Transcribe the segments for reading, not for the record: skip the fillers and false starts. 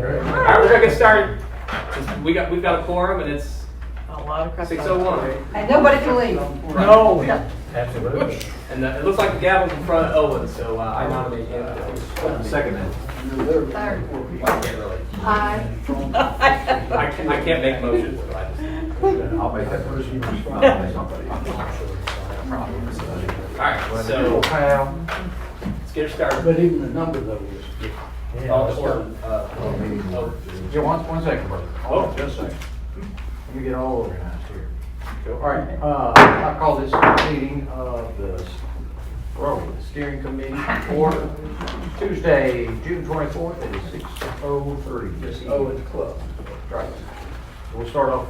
All right, we're gonna get started. We've got a quorum, and it's A lot of crap. 6:01. And nobody can leave. No. Absolutely. And it looks like the gavel's in front of Owen, so I nominate him. Second that. Third. I can't really. Aye. I can't make motions, but I just. I'll make that motion. All right, so let's get her started. But even the number though is. Yeah, one second, brother. Oh. Just a second. Let me get all organized here. All right, I call this meeting of the steering committee for Tuesday, June 24th at 6:03. Just Oh, it's close. right. We'll start off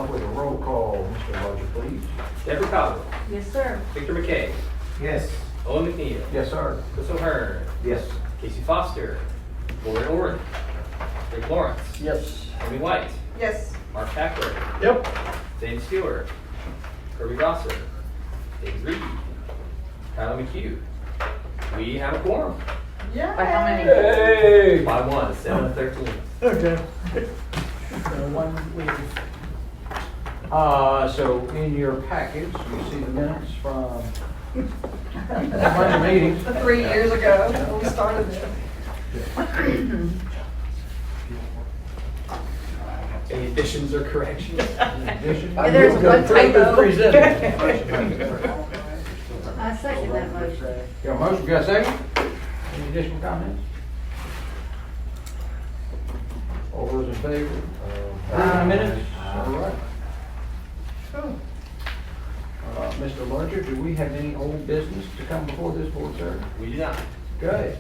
with a roll call. Mr. Roger, please. Deborah Coswell, Yes, sir. Victor McKay, Yes. Owen McNeil, Yes, sir. Chris O'Hearn, Yes. Casey Foster, Lauren Oren, Rick Lawrence, Yes. Amy White, Yes. Mark Packler, Yep. James Stewart, Kirby Rosser, James Reed, Tyler McHugh. We have a quorum. Yeah. By how many? Hey. By one, 7-13. Okay. One leave. So in your package, you see the minutes from the meeting. 3 years ago, when we started this. Any additions or corrections? Yeah, there's one typo. I second that motion. Got a motion, got a second? Any additional comments? All those in favor? Minutes? All right. Mr. Larger, do we have any old business to come before this board, sir? We do not. Good.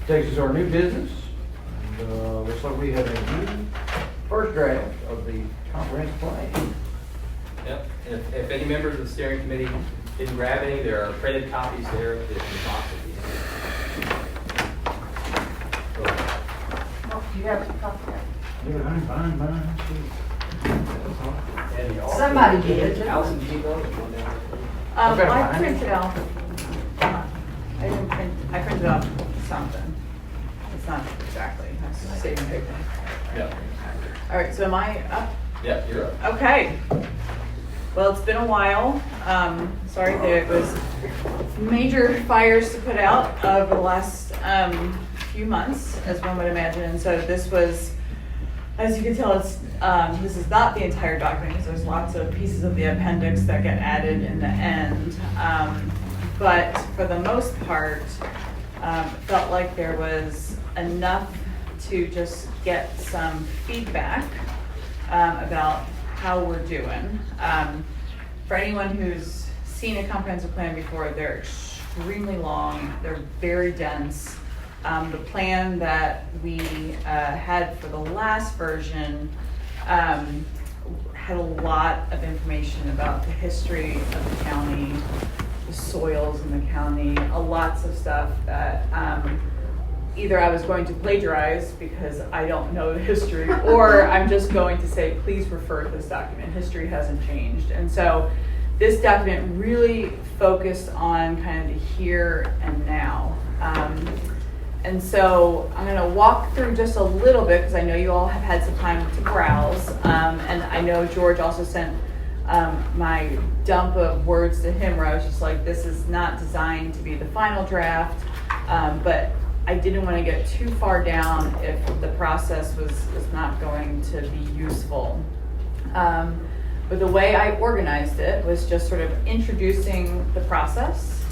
Takes us to our new business. And, looks like we have a new first draft of the comprehensive plan. Yep. And if any members of the steering committee didn't grab any, there are printed copies there in the box at the end. Oh, you have a copy. Fine. Somebody did. Allison, do you need those? I printed out. I printed out something. It's not exactly. I'm saving paper. Yeah. All right. So am I up? Yeah, you're up. Okay. Well, it's been a while. Sorry, there was major fires to put out over the last few months, as one would imagine. And so this was, as you can tell, this is not the entire document because there's lots of pieces of the appendix that get added in the end. But for the most part, felt like there was enough to just get some feedback about how we're doing. For anyone who's seen a comprehensive plan before, they're extremely long, they're very dense. The plan that we had for the last version had a lot of information about the history of the county, the soils in the county, lots of stuff that either I was going to plagiarize because I don't know the history, or I'm just going to say, please refer to this document. History hasn't changed. And so this document really focused on kind of the here and now. And so I'm going to walk through just a little bit because I know you all have had some time to browse. And I know George also sent my dump of words to him where I was just like, this is not designed to be the final draft, but I didn't want to get too far down if the process was not going to be useful. But the way I organized it was just sort of introducing the process,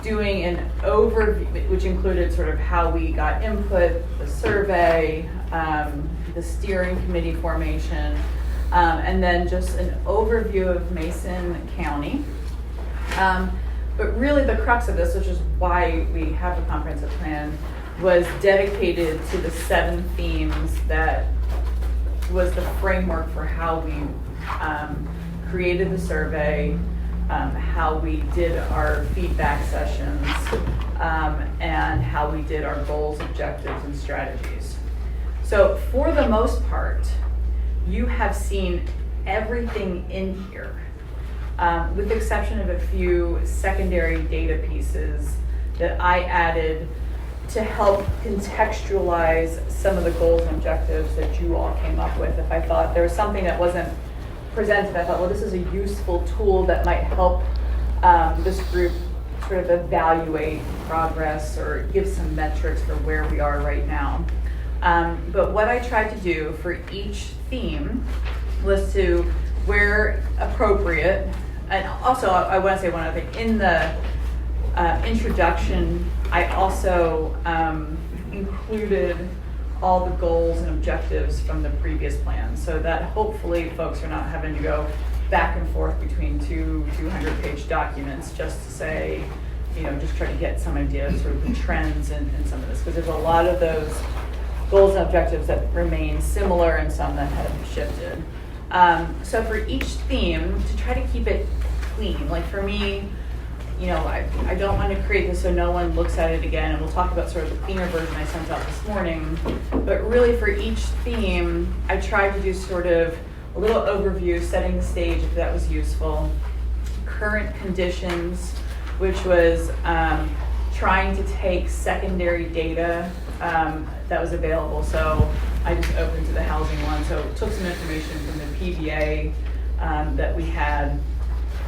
doing an overview, which included sort of how we got input, the survey, the steering committee formation, and then just an overview of Mason County. But really the crux of this, which is why we have a comprehensive plan, was dedicated to the 7 themes that was the framework for how we created the survey, how we did our feedback sessions, and how we did our goals, objectives, and strategies. So for the most part, you have seen everything in here. With the exception of a few secondary data pieces that I added to help contextualize some of the goals and objectives that you all came up with. If I thought there was something that wasn't presented, I thought, well, this is a useful tool that might help this group sort of evaluate progress or give some metrics for where we are right now. But what I tried to do for each theme was to, where appropriate, and also I want to say one other thing, in the introduction, I also included all the goals and objectives from the previous plan, so that hopefully folks are not having to go back and forth between two 200-page documents just to say, just try to get some idea of sort of the trends in some of this, because there's a lot of those goals and objectives that remain similar and some that have shifted. So for each theme, to try to keep it clean, like for me, I don't want to create this so no one looks at it again, and we'll talk about sort of the cleaner version I sent out this morning. But really for each theme, I tried to do sort of a little overview, setting the stage if that was useful. Current conditions, which was trying to take secondary data that was available. So I just opened to the housing one, so took some information from the PBA that we had,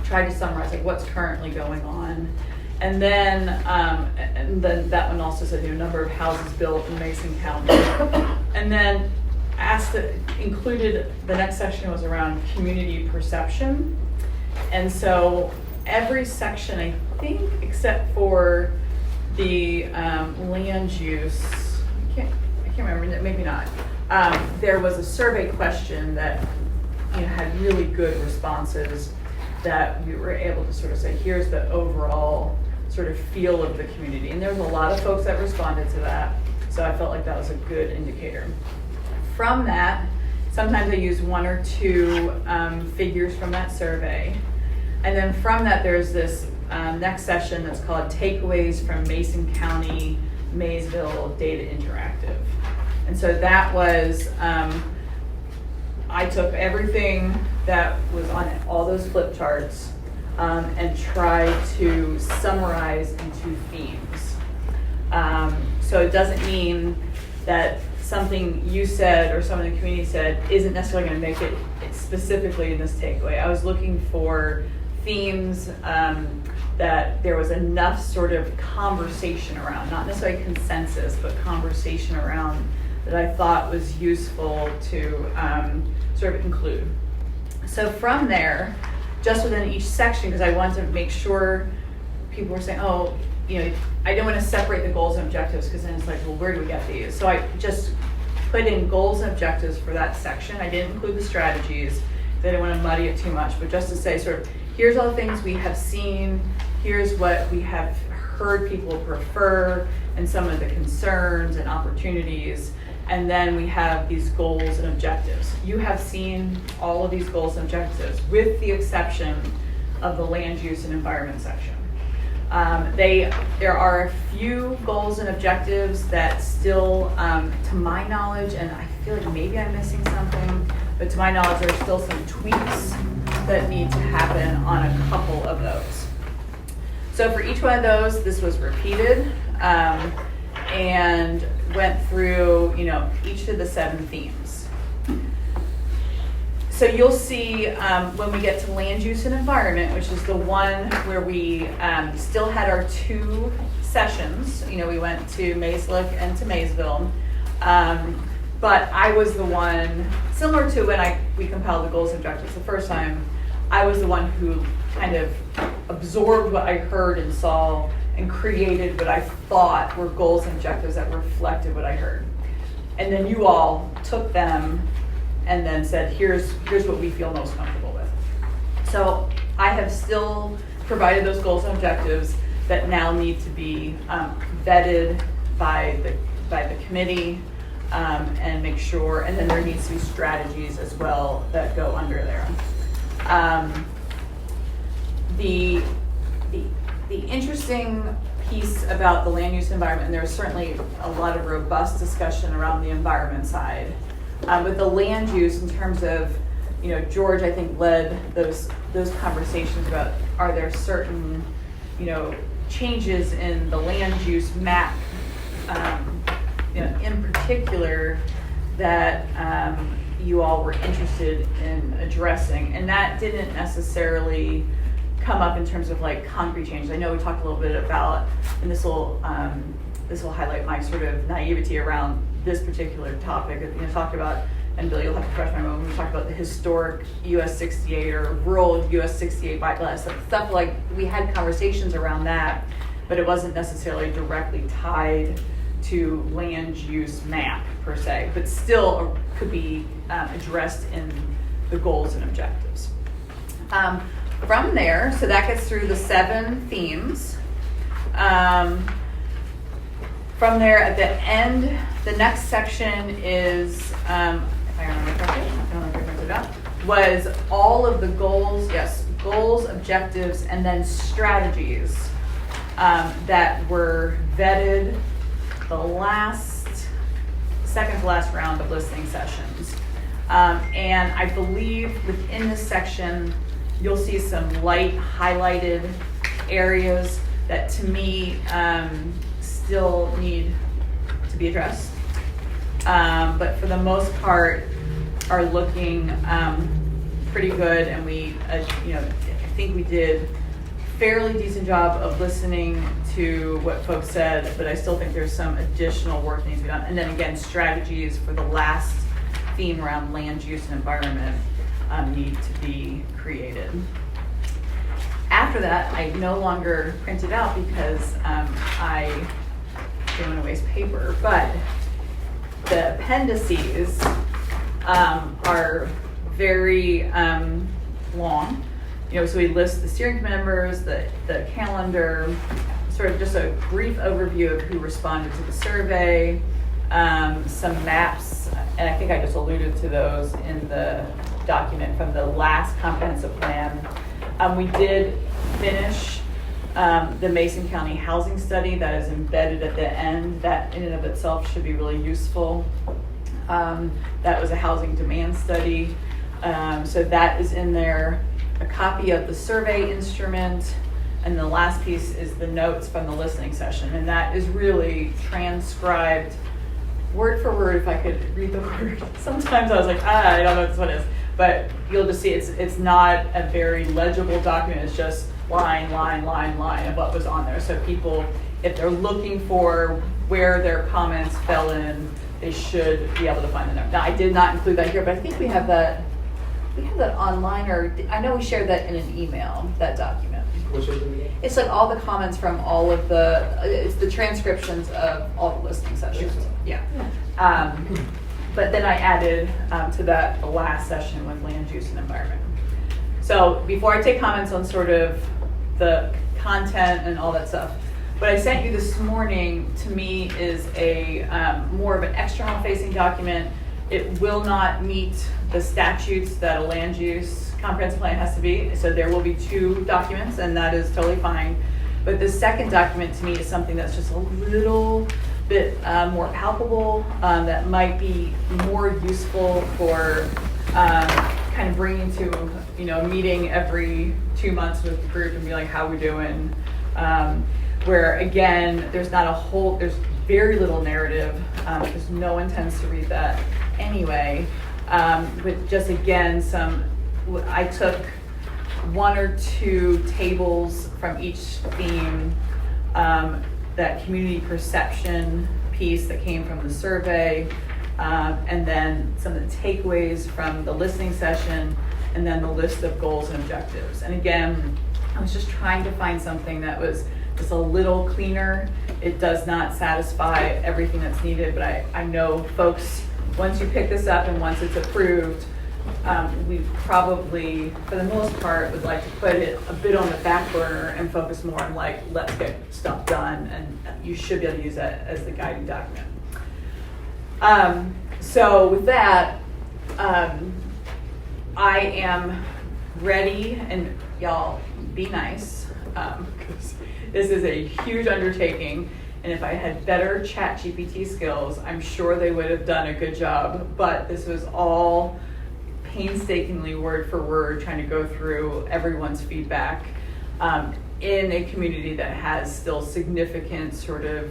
tried to summarize like what's currently going on, and then that one also said number of houses built in Mason County, and then included the next section was around community perception, and so every section, I think, except for the land use, I can't remember, maybe not. There was a survey question that had really good responses that we were able to sort of say, here's the overall sort of feel of the community. And there was a lot of folks that responded to that, so I felt like that was a good indicator. From that, sometimes I use one or two figures from that survey. And then from that, there's this next session that's called Takeaways from Mason County, Maysville Data Interactive. And so that was, I took everything that was on all those flip charts and tried to summarize into themes. So it doesn't mean that something you said or someone in the community said isn't necessarily going to make it specifically in this takeaway. I was looking for themes that there was enough sort of conversation around, not necessarily consensus, but conversation around that I thought was useful to sort of include. So from there, just within each section, because I wanted to make sure people were saying, I don't want to separate the goals and objectives, because then it's like, well, where do we get these? So I just put in goals and objectives for that section. I didn't include the strategies, because I didn't want to muddy it too much, but just to say sort of, here's all the things we have seen, here's what we have heard people prefer, and some of the concerns and opportunities. And then we have these goals and objectives. You have seen all of these goals and objectives, with the exception of the land use and environment section. There are a few goals and objectives that still, to my knowledge, and I feel like maybe I'm missing something, but to my knowledge, there are still some tweaks that need to happen on a couple of those. So for each one of those, this was repeated and went through, each of the 7 themes. So you'll see when we get to land use and environment, which is the one where we still had our 2 sessions. We went to Maysville and to Maysville. But I was the one, similar to when we compiled the goals and objectives the first time, I was the one who kind of absorbed what I heard and saw and created what I thought were goals and objectives that reflected what I heard. And then you all took them and then said, here's what we feel most comfortable with. So I have still provided those goals and objectives that now need to be vetted by the committee and make sure, and then there needs to be strategies as well that go under there. The interesting piece about the land use environment, and there was certainly a lot of robust discussion around the environment side. With the land use, in terms of, George, I think, led those conversations about, are there certain, changes in the land use map, in particular, that you all were interested in addressing. And that didn't necessarily come up in terms of like concrete changes. I know we talked a little bit about, and this will highlight my sort of naivety around this particular topic. Talked about, and Bill, you'll have to refresh my memory, when we talked about the historic US 68 or rural US 68 bylaws, stuff like, we had conversations around that, but it wasn't necessarily directly tied to land use map per se, but still could be addressed in the goals and objectives. From there, so that gets through the 7 themes. From there, at the end, the next section is, if I remember correctly, I don't know if I printed it out, was all of the goals, goals, objectives, and then strategies that were vetted the second to last round of listening sessions. And I believe within this section, you'll see some light highlighted areas that to me still need to be addressed. But for the most part are looking pretty good, and I think we did fairly decent job of listening to what folks said, but I still think there's some additional work that needs to be done. And then again, strategies for the last theme around land use and environment need to be created. After that, I no longer print it out because I didn't want to waste paper, but the appendices are very long. So we list the steering committee members, the calendar, sort of just a brief overview of who responded to the survey, some maps, and I think I just alluded to those in the document from the last comprehensive plan. We did finish the Mason County housing study that is embedded at the end. That in and of itself should be really useful. That was a housing demand study. So that is in there. A copy of the survey instrument, and the last piece is the notes from the listening session, and that is really transcribed word for word. If I could read the word, sometimes I was like, I don't know what this one is, but you'll just see it's not a very legible document. It's just line of what was on there. So people, if they're looking for where their comments fell in, they should be able to find the note. Now, I did not include that here, but I think we have that. We have that online, or I know we shared that in an email, that document. It's like all the comments from all of it's the transcriptions of all the listening sessions. Yeah. But then I added to that the last session with land use and environment. So before I take comments on sort of the content and all that stuff, what I sent you this morning to me is a more of an external facing document. It will not meet the statutes that a land use comprehensive plan has to be. So there will be 2 documents, and that is totally fine. But the second document to me is something that's just a little bit more palpable, that might be more useful for kind of bringing to a meeting every 2 months with the group and be like, how we doing? Where again, there's very little narrative, because no one tends to read that anyway. With just again I took 1 or 2 tables from each theme, that community perception piece that came from the survey, and then some of the takeaways from the listening session, and then the list of goals and objectives. And again, I was just trying to find something that was just a little cleaner. It does not satisfy everything that's needed, but I know folks, once you pick this up and once it's approved, we probably, for the most part, would like to put it a bit on the back burner and focus more on like, let's get stuff done, and you should be able to use that as the guiding document. So with that, I am ready, and y'all be nice, because this is a huge undertaking. And if I had better ChatGPT skills, I'm sure they would have done a good job. But this was all painstakingly word for word, trying to go through everyone's feedback. in a community that has still significant sort of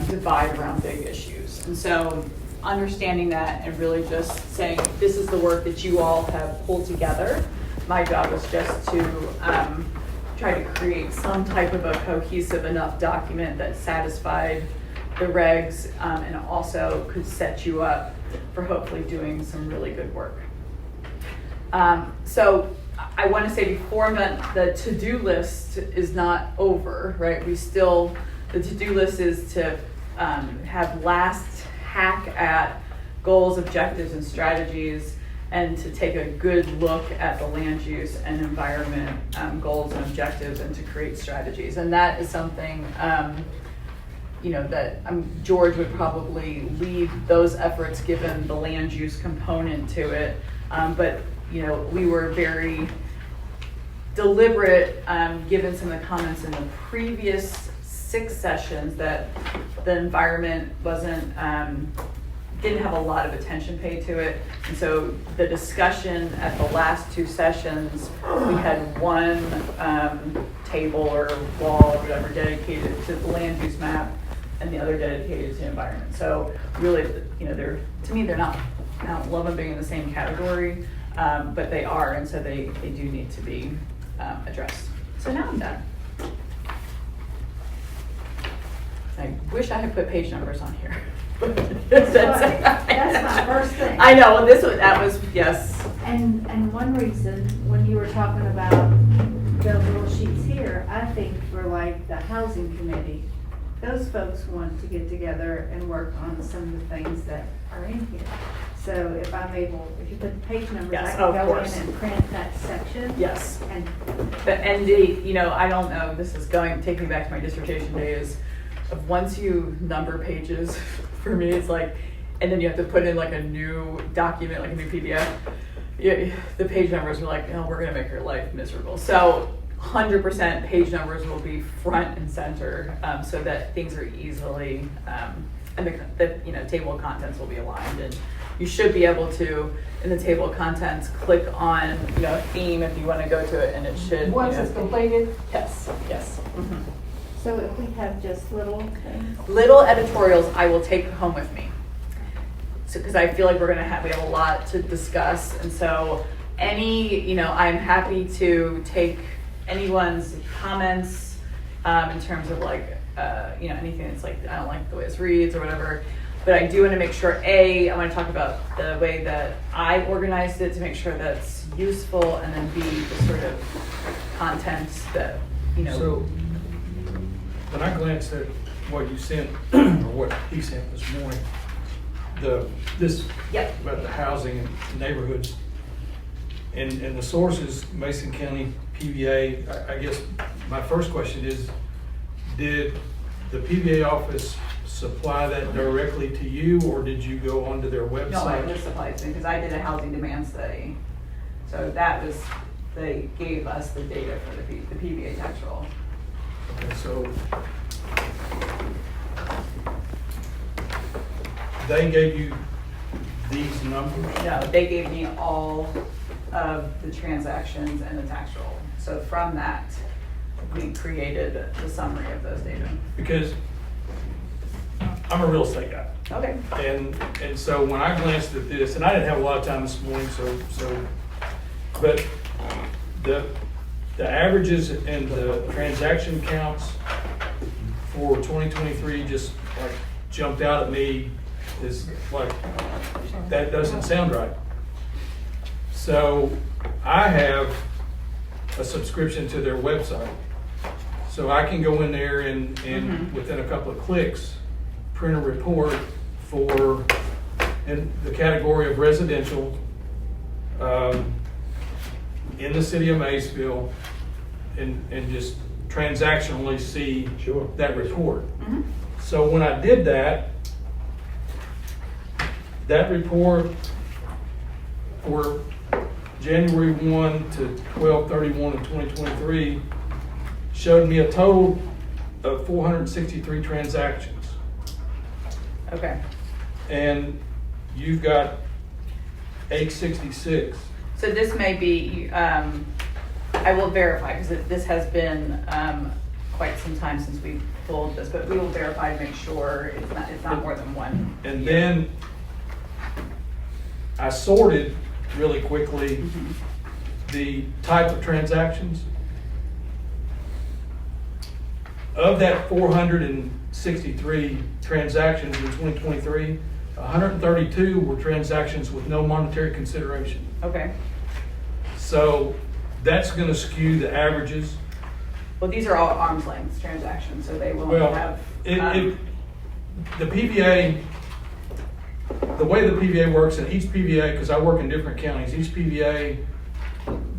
divide around big issues. And so understanding that and really just saying, this is the work that you all have pulled together. My job was just to try to create some type of a cohesive enough document that satisfied the regs and also could set you up for hopefully doing some really good work. So I want to say before that the to-do list is not over, right? The to-do list is to have last hack at goals, objectives, and strategies, and to take a good look at the land use and environment goals and objectives, and to create strategies. And that is something, that George would probably lead those efforts given the land use component to it. But we were very deliberate, given some of the comments in the previous 6 sessions, that the environment didn't have a lot of attention paid to it. And so the discussion at the last 2 sessions, we had one table or wall or whatever dedicated to the land use map and the other dedicated to environment. So really, to me, they're not, I don't love them being in the same category, but they are, and so they do need to be addressed. So now I'm done. I wish I had put page numbers on here. That's my first thing. I know, that was, yes. And one reason, when you were talking about the little sheets here, I think for like the housing committee, those folks want to get together and work on some of the things that are in here. So if you put the page numbers, Yes, I can of go course. in and print that section. Yes. And I don't know, this is take me back to my dissertation days of once you number pages, for me it's like, and then you have to put in like a new document, like a new PDF. The page numbers are like, we're gonna make your life miserable. So 100% page numbers will be front and center, so that things are easily, and the table of contents will be aligned, and you should be able to, in the table of contents, click on a theme if you want to go to it, and it should. Once it's completed? Yes. Mm-hmm. so if we have just little things. Little editorials I will take home with me. So, because I feel like we have a lot to discuss, and so I'm happy to take anyone's comments in terms of anything that's like, I don't like the way this reads or whatever. But I do want to make sure, I want to talk about the way that I organized it to make sure that's useful, and then B, the sort of content that, So, when I glanced at what you sent, or what he sent this morning, Yep. about the housing and neighborhoods, and the sources, Mason County PVA, I guess my first question is, did the PVA office supply that directly to you, or did you go onto their website? No, it was supplied to me because I did a housing demand study. So they gave us the data for the PVA tax roll. Okay, so they gave you these numbers? No, they gave me all of the transactions and the tax roll. So from that, we created the summary of those data. Because I'm a real estate guy. Okay. And so when I glanced at this, and I didn't have a lot of time this morning, but the averages and the transaction counts for 2023 just like jumped out at me. Is like, that doesn't sound right. So I have a subscription to their website. So I can go in there and within a couple of clicks, print a report for in the category of residential in the city of Maysville, and just transactionally see that report. Mm-hmm. So when I did that report for January 1 to 12/31 of 2023 showed me a total of 463 transactions. Okay. And you've got 866. So this may be, I will verify, because this has been quite some time since we pulled this, but we will verify to make sure it's not more than one. And year. then I sorted really quickly the type of transactions. Of that 463 transactions in 2023, 132 were transactions with no monetary consideration. Okay. So that's going to skew the averages. Well, these are all arm's length transactions, so they won't Well, have. the PVA, the way the PVA works, and each PVA, because I work in different counties, each PVA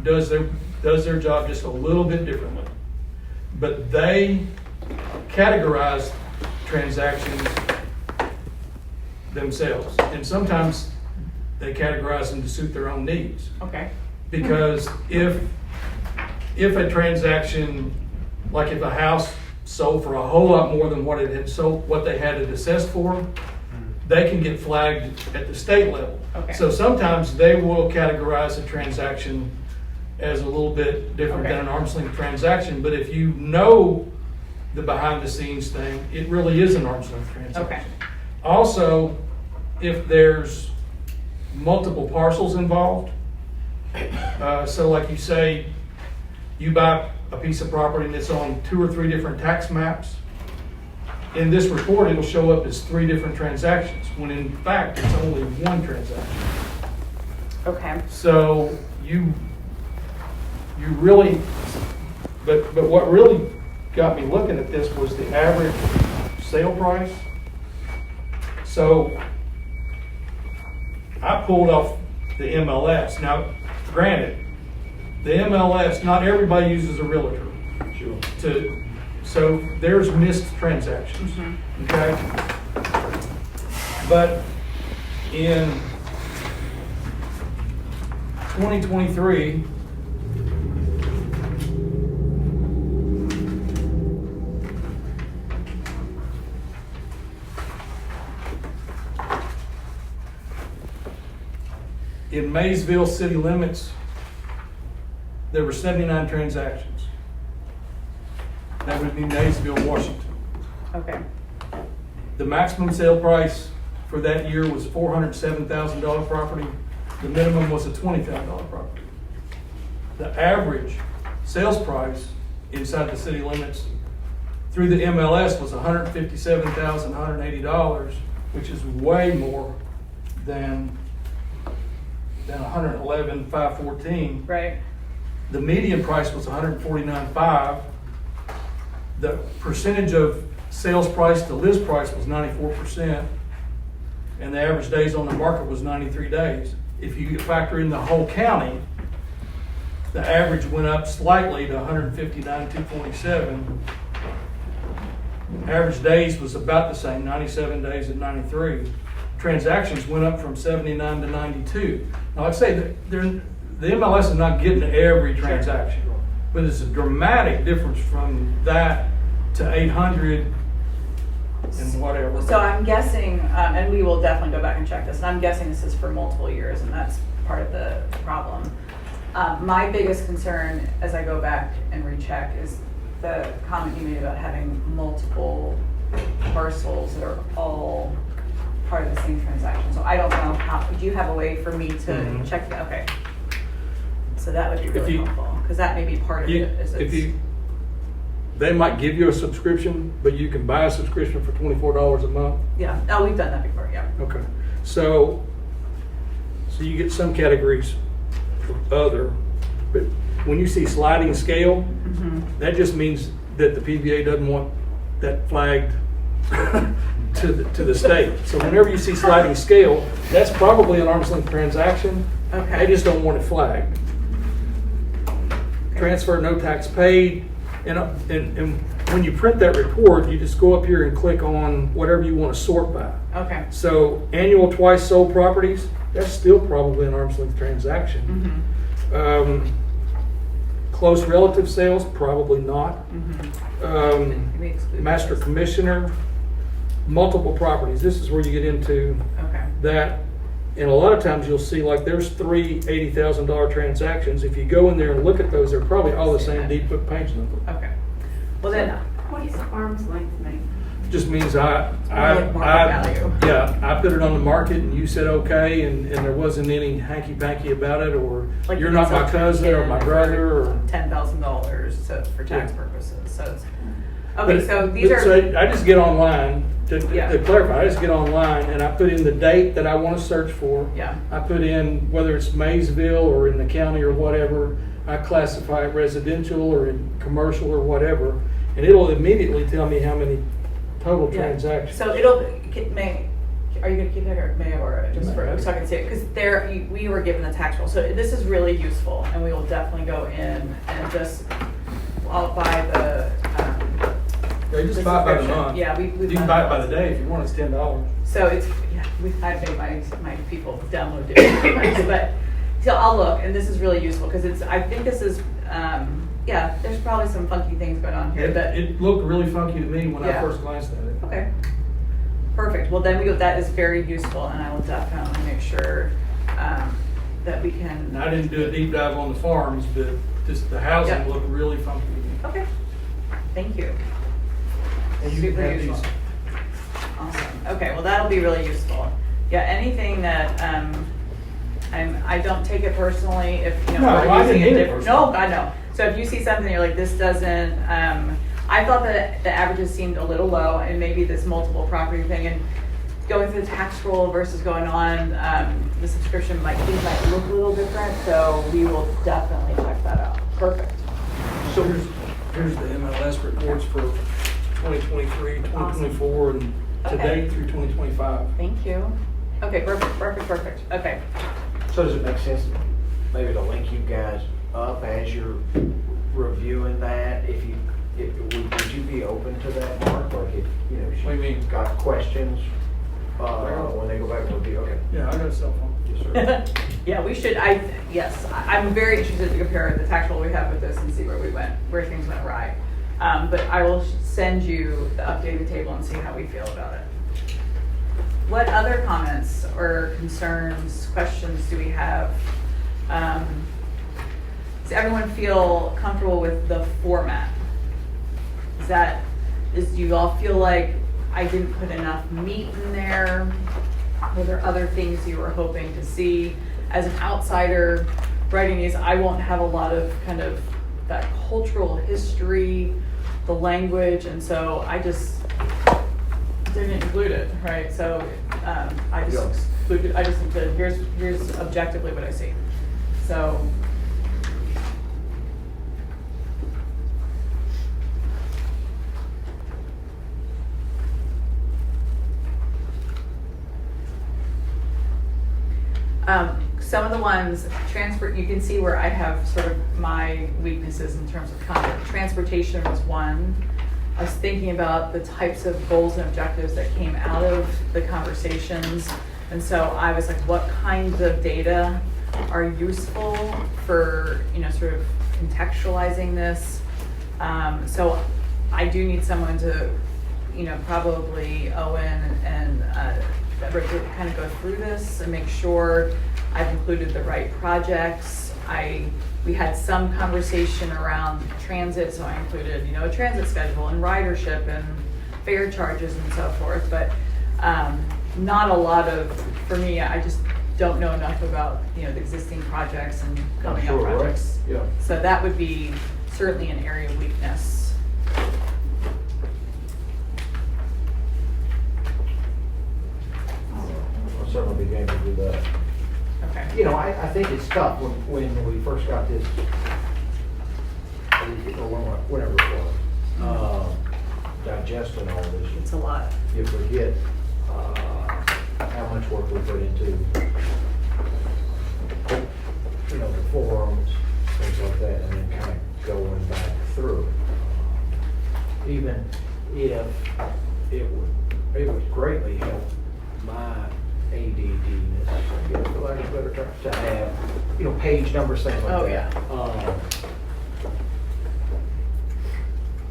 does their job just a little bit differently. But they categorize transactions themselves, and sometimes they categorize them to suit their own needs. Okay. Because if a transaction, like if a house sold for a whole lot more than what it had sold, what they had it assessed for, they can get flagged at the state level. Okay. So sometimes they will categorize a transaction as a little bit different Okay. than an arm's length transaction, but if you know the behind the scenes thing, it really is an arm's length transaction. Okay. Also, if there's multiple parcels involved, so like you say, you buy a piece of property and it's on 2 or 3 different tax maps, in this report it'll show up as 3 different transactions, when in fact it's only 1 transaction. Okay. So you really, but what really got me looking at this was the average sale price. So I pulled off the MLS. Now, granted, the MLS, not everybody uses a realtor. Sure. So there's missed transactions, okay? But in 2023, in Maysville city limits, there were 79 transactions. That would be Maysville, Washington. Okay. The maximum sale price for that year was $407,000 property. The minimum was a $20,000 property. The average sales price inside the city limits through the MLS was $157,180, which is way more than $111,514. Right. The median price was $149,500. The percentage of sales price to list price was 94%, and the average days on the market was 93 days. If you factor in the whole county, the average went up slightly to 159,247. Average days was about the same, 97 days and 93. Transactions went up from 79 to 92. Now, I'd say that the MLS is not getting every transaction, but it's a dramatic difference from that to 800 and whatever. So I'm guessing, and we will definitely go back and check this, and I'm guessing this is for multiple years, and that's part of the problem. My biggest concern as I go back and recheck is the comment you made about having multiple parcels that are all part of the same transaction. So I don't know how, do you have a way for me to check that? Okay. So that would be really helpful, because that may be part of it. They might give you a subscription, but you can buy a subscription for $24 a month. Yeah, oh, we've done that before, yeah. Okay, so you get some categories for other, but when you see sliding scale, that just means that the PVA doesn't want that flagged to the state. So whenever you see sliding scale, that's probably an arm's length transaction. Okay. They just don't want it flagged. Transfer, no tax paid, and when you print that report, you just go up here and click on whatever you want to sort by. Okay. So annual twice sold properties, that's still probably an arm's length transaction. Close relative sales, probably not. Master commissioner, multiple properties. This is where you get into Okay. that And a lot of times you'll see like there's three $80,000 transactions. If you go in there and look at those, they're probably all the same deed book page number. Okay. Well then, What's arm's length mean? Just means Like market value. yeah, I put it on the market and you said okay, and there wasn't any hanky-panky about it, or like you're not my cousin or my brother, or. $10,000 for tax purposes, so it's, But- okay, so these but are. so I just get online, Yeah. to clarify, I just get online and I put in the date that I want to search for. Yeah. I put in whether it's Maysville or in the county or whatever, I classify it residential or in commercial or whatever, and it'll immediately tell me how many total Yeah. transactions. So it'll, are you gonna keep that or may I borrow it, just for, so I can see it, because we were given the tax roll, so this is really useful, and we will definitely go in and just, I'll buy the, Yeah, just the buy it by the subscription. month. Yeah, we've You can done buy that it by the once. day if you want, it's $10. So it's, yeah, I've made my people download it, but, so I'll look, and this is really useful, because it's, I think this is, yeah, there's probably some funky things going on here, but. It looked really funky to me when I Yeah. first glanced at it. Okay. Perfect. Well, then that is very useful, and I will definitely make sure that we And can. I didn't do a deep dive on the farms, but just the housing Yeah. looked really funky to me. Okay. Thank you. And you can Super have useful. these. Awesome. Okay. Well, that'll be really useful. Yeah. Anything that I don't take it personally if No, I didn't using take it different. personally. No, I know. So if you see something you're like, this doesn't. I thought that the averages seemed a little low, and maybe this multiple property thing, and going through the tax roll versus going on the subscription, things might look a little different. So we will definitely check that out. Perfect. So here's the MLS reports for 2023, 2024, and to Okay. date through 2025. Thank you. Okay. Perfect. Okay. So does it make sense maybe to link you guys up as you're reviewing that? Would you be open to that, Mark? Like if, What do you mean? she's got questions, when they go back to review, okay. Yeah, I got a cell phone. Yes, sir. Yeah, we should, yes, I'm very interested to compare the tax roll we have with this and see where things went awry. But I will send you the updated table and see how we feel about it. What other comments or concerns, questions do we have? Does everyone feel comfortable with the format? Do you all feel like I didn't put enough meat in there? Were there other things you were hoping to see? As an outsider writing these, I won't have a lot of kind of that cultural history, the language, and so I just didn't include it, right? So I just included, here's objectively what I see. So. Some of the ones, you can see where I have sort of my weaknesses in terms of content. Transportation was one. I was thinking about the types of goals and objectives that came out of the conversations. And so I was like, what kinds of data are useful for, sort of contextualizing this? So I do need someone to, probably Owen and kind of go through this and make sure I've included the right projects. We had some conversation around transit, so I included, a transit schedule and ridership and fare charges and so forth, but not a lot of, for me, I just don't know enough about, the existing projects and coming up projects. Right? Yeah. So that would be certainly an area of weakness. I'll certainly be game to do that. Okay. I think it's tough when we first got this, or whenever it was, digesting all this. It's a lot. You forget how much work we put into, the forums, things like that, and then kind of going back through. Even if it would greatly help my ADD-ness, I guess, for lack of a better term, to have, page numbers, things like Oh, that.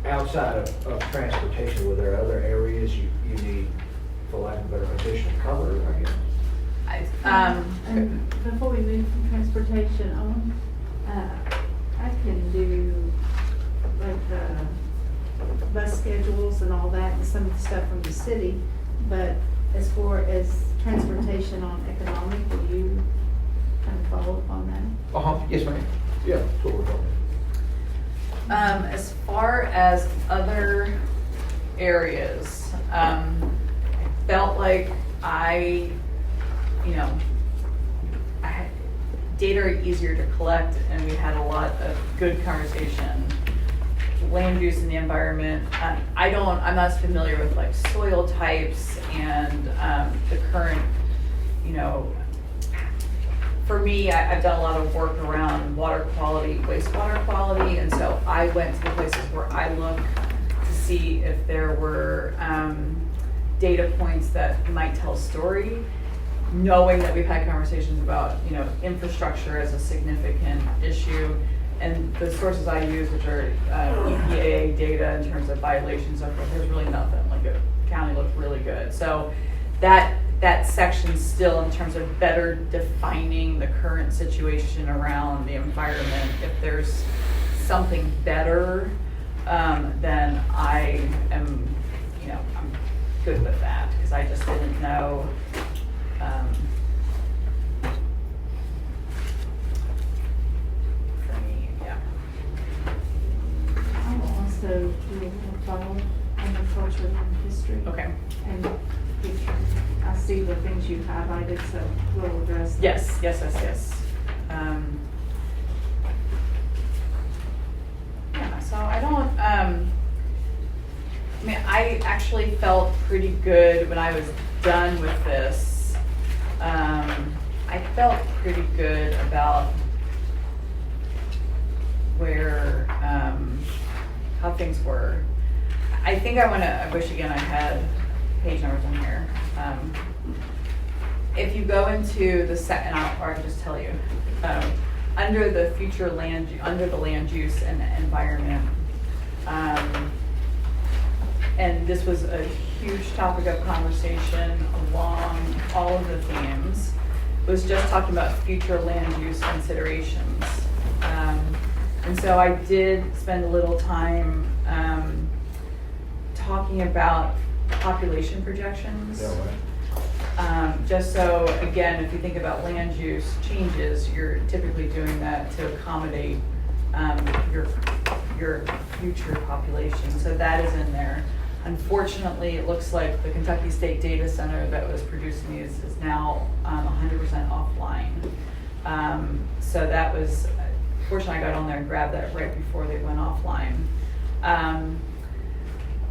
yeah. Outside of transportation, were there other areas you need, for lack of a better additional color, I guess? And before we move from transportation on, I can do like bus schedules and all that and some of the stuff from the city, but as far as transportation on economic, will you kind of follow up on that? Yes, ma'am. Yeah, that's what we're talking As far as other areas, I felt like data are easier to collect, and we had a lot of good conversation. Land use in the environment. I'm not as familiar with like soil types and the current, for me, I've done a lot of work around water quality, wastewater quality, and so I went to the places where I look to see if there were data points that might tell a story, knowing that we've had conversations about, infrastructure as a significant issue. And the sources I use, which are EPA data in terms of violations, there's really nothing. Like the county looked really good. So that section still, in terms of better defining the current situation around the environment, if there's something better, then I am, I'm good with that, because I just didn't know. For me, yeah. I will also do a little follow on the culture and history. Okay. And I see the things you highlighted, so we'll address that. Yes. Yeah, so I don't, I actually felt pretty good when I was done with this. I felt pretty good about where, how things were. I think I wish again I had page numbers on here. If you go into the second, or I can just tell you, under the under the land use and the environment, and this was a huge topic of conversation along all of the themes, was just talking about future land use considerations. And so I did spend a little time talking about population projections. Yeah, right. Just so, again, if you think about land use changes, you're typically doing that to accommodate your future population. So that is in there. Unfortunately, it looks like the Kentucky State Data Center that was producing these is now 100% offline. So that was, fortunately, I got on there and grabbed that right before they went offline.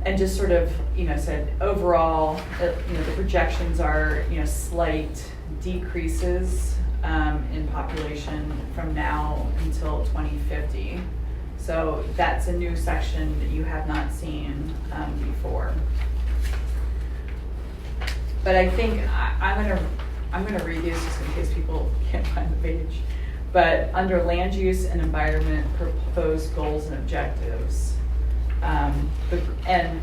And just sort of, said overall, the projections are, slight decreases in population from now until 2050. So that's a new section that you have not seen before. But I think I'm gonna read these just in case people can't find the page. But under land use and environment, proposed goals and objectives. And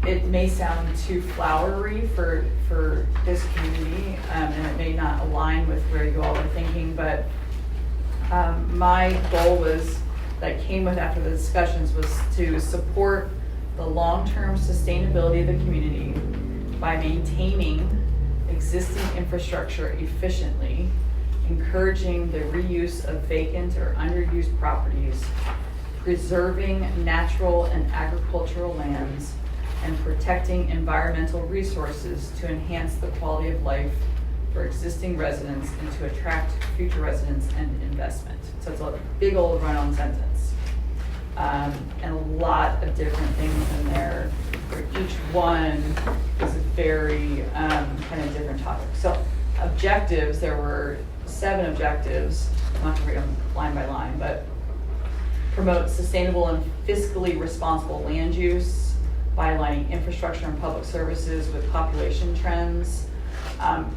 it may sound too flowery for this community, and it may not align with where you all are thinking, but my goal that came with after the discussions was to support the long-term sustainability of the community by maintaining existing infrastructure efficiently, encouraging the reuse of vacant or underused properties, preserving natural and agricultural lands, and protecting environmental resources to enhance the quality of life for existing residents and to attract future residents and investment. So it's a big old run-on sentence. And a lot of different things in there. For each one is a very kind of different topic. So objectives, there were 7 objectives. I'm not going to read them line by line, but promote sustainable and fiscally responsible land use by aligning infrastructure and public services with population trends.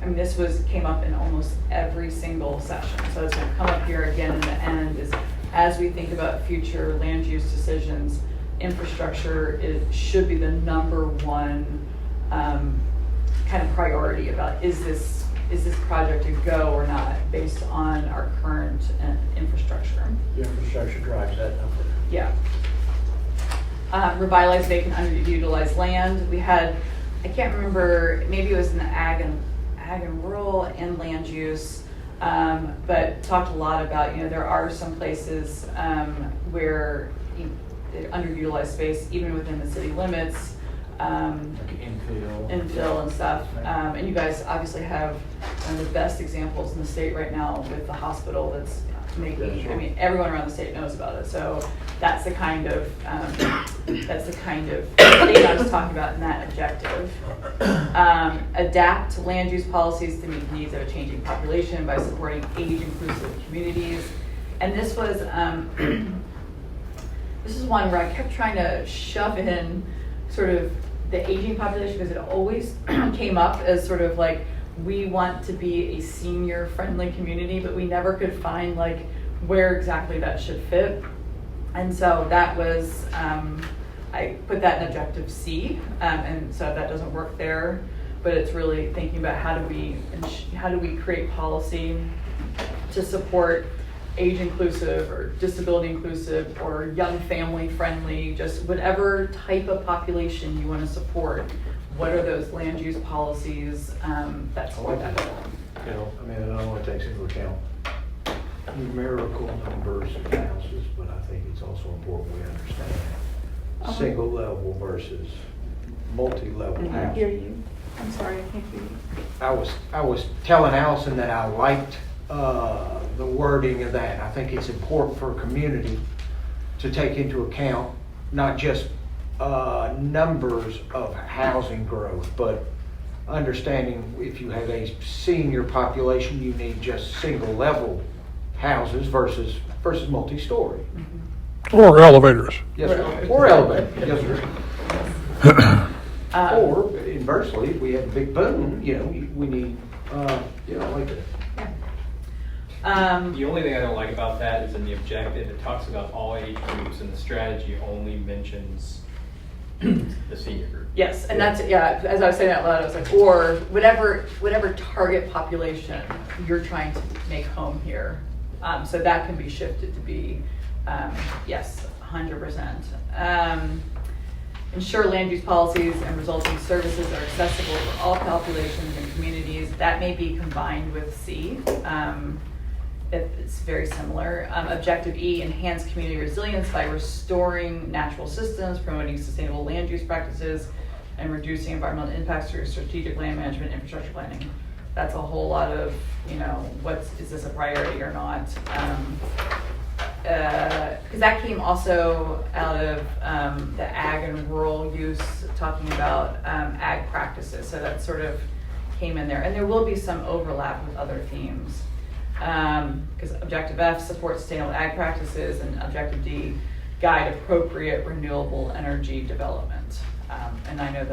This came up in almost every single session. So it's going to come up here again in the end is as we think about future land use decisions, infrastructure should be the number one kind of priority about is this is this project a go or not, based on our current infrastructure. The infrastructure drives that number. Yeah. Revitalize vacant underutilized land. We had, I can't remember, maybe it was in the ag and rural and land use, but talked a lot about, there are some places where underutilized space, even within the city limits, infill and stuff. And you guys obviously have one of the best examples in the state right now with the hospital that's making, I mean, everyone around the state knows about it. So that's the kind of thing I was talking about in that objective. Adapt land use policies to meet the needs of a changing population by supporting age-inclusive communities. And this was, this is one where I kept trying to shove in sort of the aging population, because it always came up as sort of like, we want to be a senior-friendly community, but we never could find like where exactly that should fit. And so that was, I put that in objective C, and so that doesn't work there, but it's really thinking about how do we create policy to support age inclusive or disability inclusive or young family friendly, just whatever type of population you want to support. What are those land use policies that support that? I mean, I don't want to take into account numerical numbers of houses, but I think it's also important we understand single level versus multi-level I houses. hear you. I'm sorry, I can't hear you. I was telling Allison that I liked the wording of that. I think it's important for a community to take into account not just numbers of housing growth, but understanding if you have a senior population, you need just single level houses versus multi-story. Or elevators. Yes, sir. Or elevators. Yes, sir. Or inversely, if we have a big boom, we need, like The only thing I don't like about that is in the objective, it talks about all age groups, and the strategy only mentions the senior group. Yes, and that's, as I was saying out loud, I was like, or whatever target population you're trying to make home here. So that can be shifted to be, yes, 100%. Ensure land use policies and resulting services are accessible for all populations and communities. That may be combined with C. It's very similar. Objective E, enhance community resilience by restoring natural systems, promoting sustainable land use practices, and reducing environmental impacts through strategic land management, infrastructure planning. That's a whole lot of, is this a priority or not? Because that came also out of the ag and rural use, talking about ag practices. So that sort of came in there. And there will be some overlap with other themes. Because objective F, support sustainable ag practices, and objective D, guide appropriate renewable energy development. And I know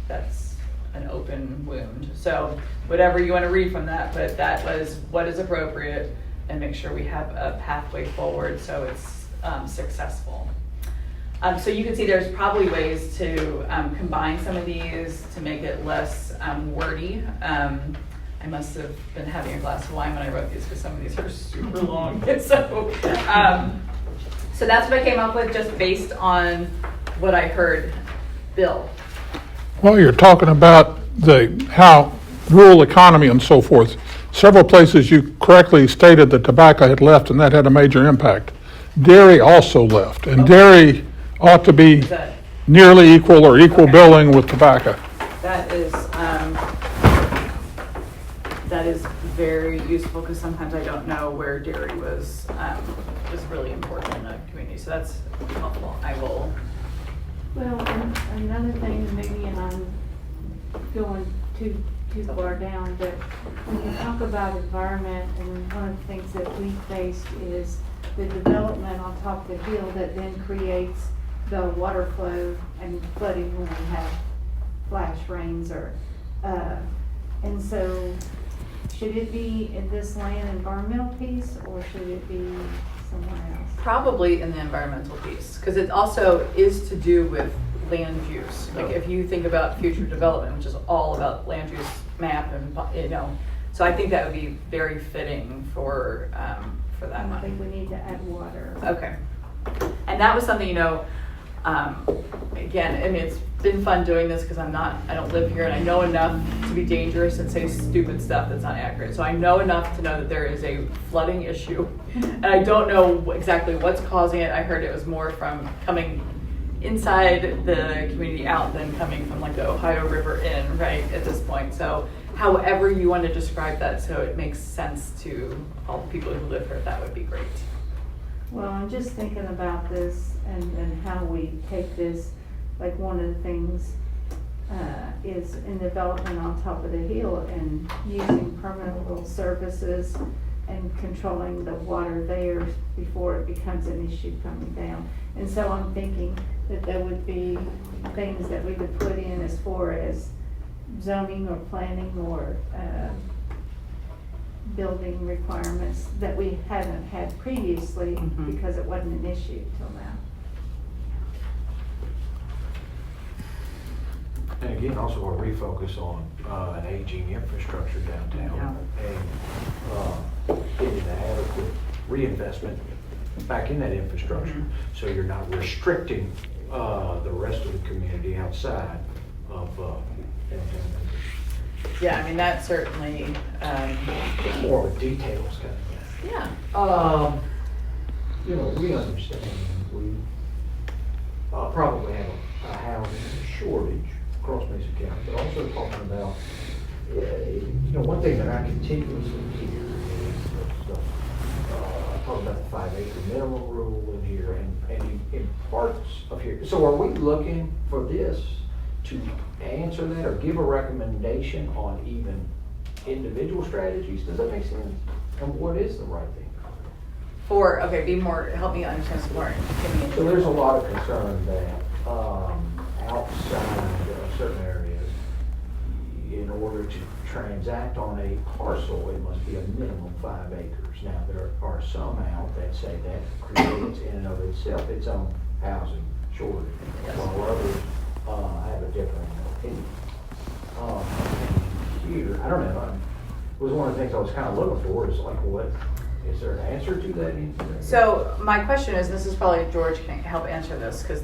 that's an open wound. So whatever you want to read from that, but that was what is appropriate, and make sure we have a pathway forward so it's successful. So you can see there's probably ways to combine some of these to make it less wordy. I must have been having a glass of wine when I wrote these, because some of these are super long. So that's what I came up with, just based on what I heard. Bill? Well, you're talking about how rural economy and so forth. Several places you correctly stated that tobacco had left, and that had a major impact. Dairy also left, and dairy ought to be nearly equal or equal billing with tobacco. That is very useful, because sometimes I don't know where dairy was really important in a community. So that's helpful. I will. Well, and another thing, maybe, and I'm going too far down, but when you talk about environment, and one of the things that we faced is the development on top of the hill that then creates the water flow and flooding when we have flash rains and so should it be in this land environmental piece, or should it be somewhere else? Probably in the environmental piece, because it also is to do with land use. Like if you think about future development, which is all about land use map and, so I think that would be very fitting for that I money. think we need to add water. Okay. And that was something, again, I mean, it's been fun doing this because I don't live here and I know enough to be dangerous and say stupid stuff that's not accurate. So I know enough to know that there is a flooding issue and I don't know exactly what's causing it. I heard it was more from coming inside the community out than coming from like the Ohio River in, right, at this point. So however you want to describe that so it makes sense to all the people who live here, that would be great. Well, I'm just thinking about this and how we take this, like one of the things is in development on top of the hill and using permeable surfaces and controlling the water there before it becomes an issue coming down. And so I'm thinking that there would be things that we could put in as far as zoning or planning or building requirements that we haven't had previously because it wasn't an issue till now. And again, also a refocus on an aging infrastructure downtown and getting an adequate reinvestment back in that infrastructure. So you're not restricting the rest of the community outside of downtown. Yeah, I mean, that certainly, More of a details kind of thing. yeah. We understand we probably have a housing shortage across Mesa County, but also talking about, one thing that I continuously hear is talking about the 5 acre minimum rule in here and in parts of here. So are we looking for this to answer that or give a recommendation on even individual strategies? Does that make sense? And what is the right thing? Help me understand some more. So there's a lot of concern that outside certain areas, in order to transact on a parcel, it must be a minimum 5 acres. Now, there are some out that say that creates in and of itself its own housing shortage, while others have a different opinion. Here, I don't know, was one of the things I was kind of looking for is like, what, is there an answer to that? So my question is, this is probably George can help answer this, because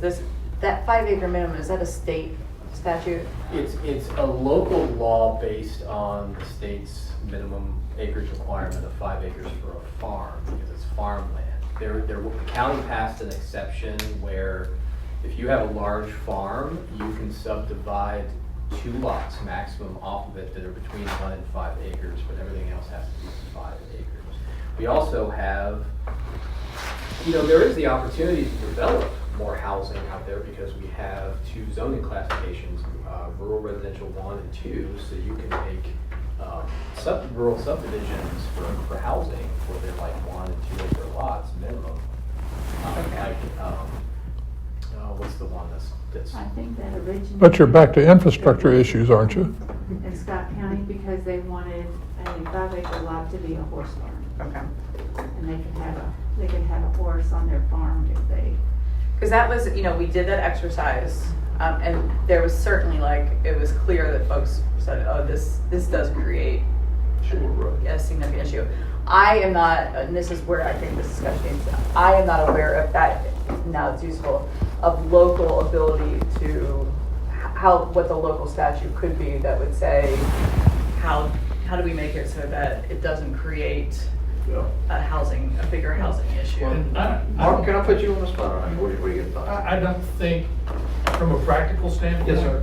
that 5 acre minimum, is that a state statute? It's a local law based on the state's minimum acreage requirement of 5 acres for a farm, because it's farmland. The county passed an exception where if you have a large farm, you can subdivide 2 lots maximum off of it that are between 1 and 5 acres, but everything else has to be 5 acres. We also have, there is the opportunity to develop more housing out there because we have 2 zoning classifications, rural residential 1 and 2, so you can make rural subdivisions for housing where they're like 1 and 2 acre lots minimum. What's the one that's I think that originally. But you're back to infrastructure issues, aren't you? In Scott County, because they wanted a 5 acre lot to be a horse farm. Okay. And they could have a horse on their farm if they. Because that was, we did that exercise, and there was certainly it was clear that folks said, oh, this does create a significant issue. I am not, and this is where I think this discussion is, I am not aware of that, now it's useful, of local ability to, what the local statute could be that would say, how do we make it so that it doesn't create a bigger housing issue? Mark, can I put you on the spot? I mean, what are your thoughts? I don't think, from a practical standpoint. Yes, sir.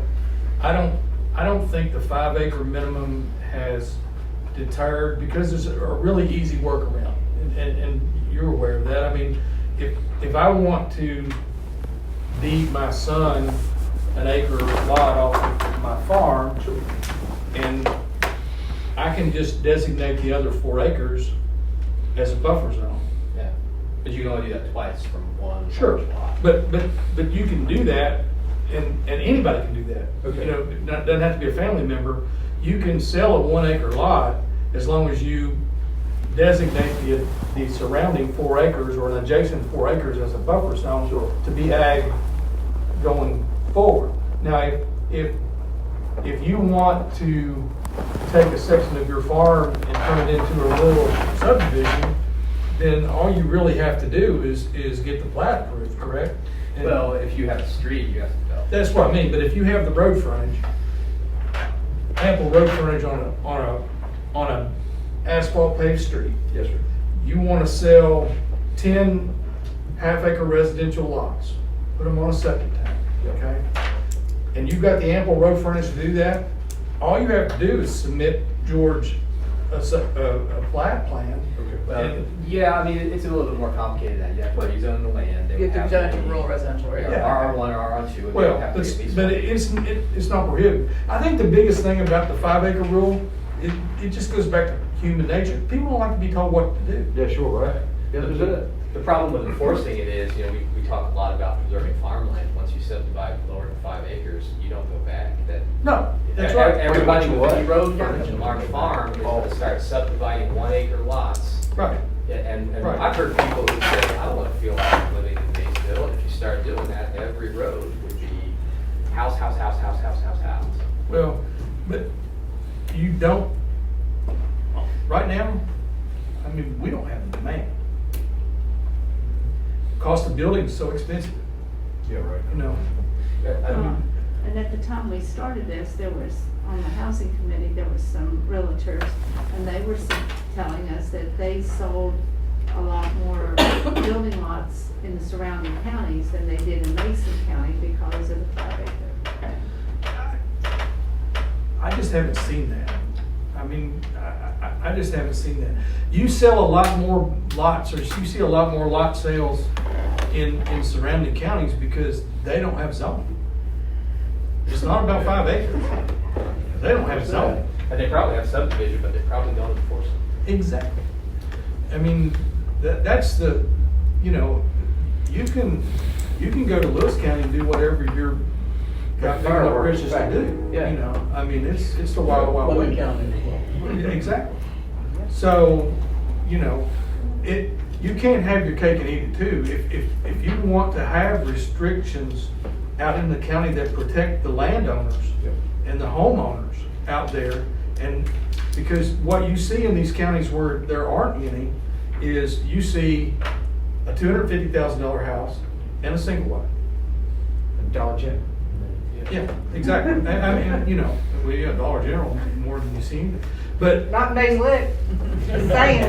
I don't think the 5 acre minimum has deterred, because there's a really easy workaround, and you're aware of that. I mean, if I want to deed my son an acre lot off of my farm, and I can just designate the other 4 acres as a buffer zone. Yeah, but you can only do that twice from one Sure, lot. but you can do that, and anybody can do that. Okay. It doesn't have to be a family member. You can sell a 1 acre lot as long as you designate the surrounding 4 acres or an adjacent 4 acres as a buffer zone to be ag going forward. Now, if if you want to take a section of your farm and turn it into a rural subdivision, then all you really have to do is get the plat approved, correct? And Well, if you have a street, you have to develop. that's what I mean, but if you have the road frontage, ample road frontage on a asphalt paved street, Yes, sir. you wanna sell 10 half-acre residential lots, put them on a septic tank, okay? And you've got the ample road frontage to do that, all you have to do is submit George a plat plan. Well, And- yeah, I mean, it's a little bit more complicated than that. You have to rezone the land. They You would have to be- do rural residential, right? Yeah, R1 or R2. It would Well, have to be at least but one. it's not prohibited. I think the biggest thing about the 5 acre rule, it just goes back to human nature. People don't like to be told what to do. Yeah, sure, right. Yeah, that's it. The problem with enforcing it is, we talk a lot about preserving farmland. Once you subdivide lower than 5 acres, you don't go back. No, that's right. Everybody with What? any road frontage in large farm is going to start subdividing 1 acre lots. Right. Yeah, and Right. I've heard people who say, I don't want to feel like I'm living in Maysville. If you start doing that, every road would be house, house, house, house, house, house, house. Well, but you don't, right now, I mean, we don't have the demand. Cost of building is so expensive, Yeah, right. you know. I mean, And at the time we started this, there was, on the housing committee, there was some realtors, and they were telling us that they sold a lot more building lots in the surrounding counties than they did in Mason County because of the 5 acre. I just haven't seen that. I mean, I just haven't seen that. You sell a lot more lots, or you see a lot more lot sales in surrounding counties because they don't have zoning. It's not about 5 acres. They don't have zoning. and they probably have subdivision, but they probably don't enforce it. Exactly. I mean, that's the, you can go to Lewis County and do whatever you're got big enough bridges to do. Yeah. You know, I mean, it's the wild, wild Lemon west. County as well. Yeah, exactly. So, you can't have your cake and eat it too. If you want to have restrictions out in the county that protect the landowners and the homeowners out there, and because what you see in these counties where there aren't any is you see a $250,000 house and a single wide. Dollar General. Yeah, exactly. I mean, we got Dollar General more than you see, but Not in Maysville. Just saying.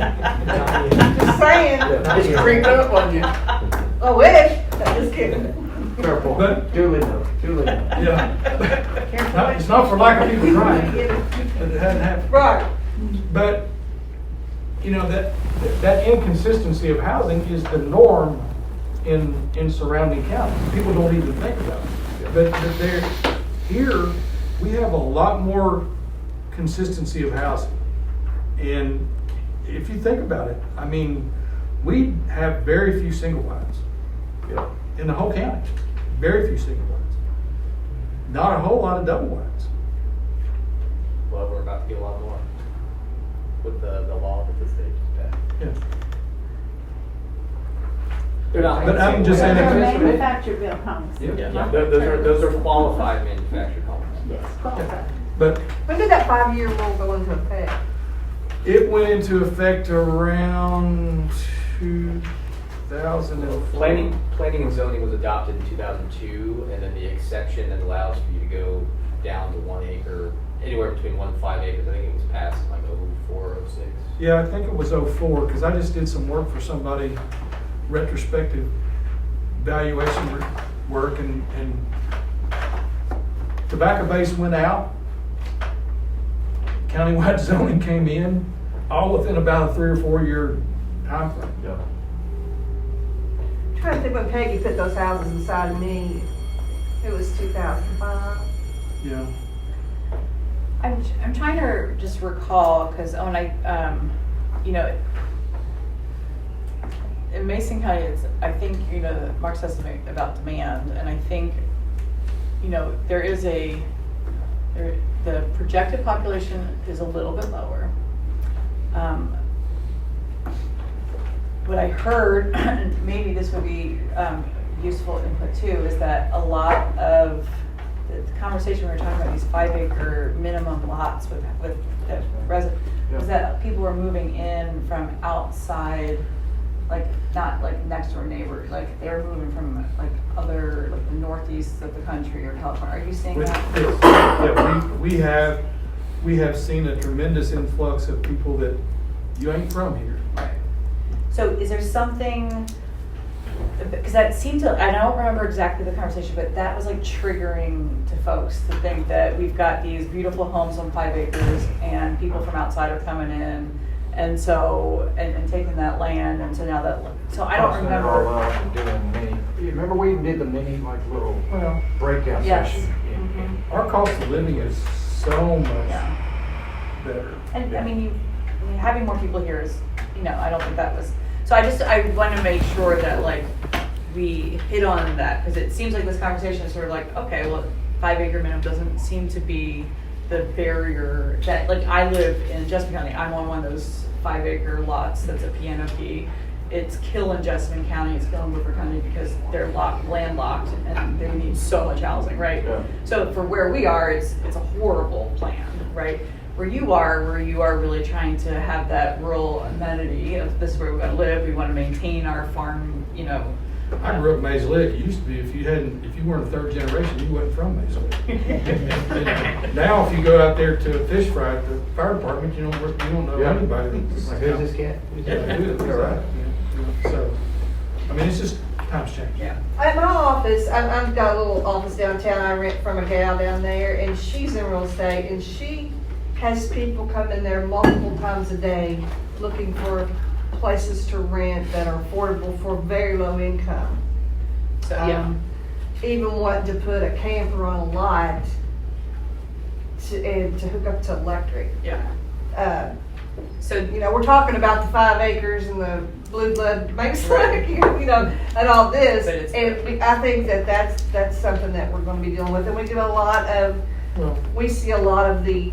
Just saying. It's creeping up on you. I wish. Just kidding. Careful. But- Duly noted, duly noted. yeah. It's not for lack of people trying, but it hasn't happened. Right. But, that inconsistency of housing is the norm in surrounding counties. People don't even think about it. But here, we have a lot more consistency of housing. And if you think about it, I mean, we have very few single wides Yeah. in the whole county. Very few single wides. Not a whole lot of double wides. Well, we're about to get a lot more with the law that the state passed. Yeah. They're not. But I'm just saying They're that- manufactured built homes. Yeah, those are qualified manufactured homes. Yes, qualified. But When did that 5-year rule go into effect? it went into effect around 2004. Planning and zoning was adopted in 2002, and then the exception that allows for you to go down to 1 acre, anywhere between 1 and 5 acres. I think it was passed in like 04, 06. Yeah, I think it was 04, because I just did some work for somebody, retrospective valuation work, and tobacco base went out. Countywide zoning came in, all within about a 3 or 4 year time frame. Yeah. I'm trying to think when Peggy put those houses inside of me. It was 2005. Yeah. I'm trying to just recall, because when in Mason County, I think, Mark said something about demand, and I think, there is the projected population is a little bit lower. What I heard, and maybe this would be useful input too, is that a lot of the conversation we were talking about, these 5-acre minimum lots with the resident, was that people were moving in from outside, like, not like next door neighbors, like they were moving from like other, like the northeast of the country or California. Are you seeing that? Yeah, we have seen a tremendous influx of people that you ain't from here. Right. So is there something, because that seemed to, I don't remember exactly the conversation, but that was like triggering to folks to think that we've got these beautiful homes on 5 acres and people from outside are coming in. And so, and taking that land, and so now that, so I don't Crossing it all remember. out and doing mini, you remember we even did the mini, like, little Well, breakout Yes. session? Mhm. our cost of living is so much Yeah. better. And I mean, having more people here is, I don't think that was, so I want to make sure that like we hit on that, because it seems like this conversation is sort of like, okay, well, 5-acre minimum doesn't seem to be the barrier that, like, I live in Jessamine County, I'm on one of those 5-acre lots that's a piano key. It's killing Jessamine County, it's killing Woodford County because they're landlocked and they need so much housing, right? Yeah. So for where we are, it's a horrible plan, right? Where you are really trying to have that rural amenity of this is where we want to live, we want to maintain our farm, I grew up in Maysville. It used to be if you weren't a third generation, you wasn't from Maysville. Now, if you go out there to a fish fry at the fire department, you don't know Yeah. anybody. Like, who's this kid? Yeah, who's this? All right. Yeah. So, I mean, it's just times change. Yeah. At my office, I've got a little office downtown, I rent from a gal down there, and she's in real estate, and she has people come in there multiple times a day looking for places to rent that are affordable for very low income. So, yeah. Even wanting to put a camper on a lot and to hook up to electric. Yeah. So, We're talking about the 5 acres and the blue blood Maysville, and all this. But it's- And I think that's something that we're gonna be dealing with. And we do a lot of, Well, we see a lot of the,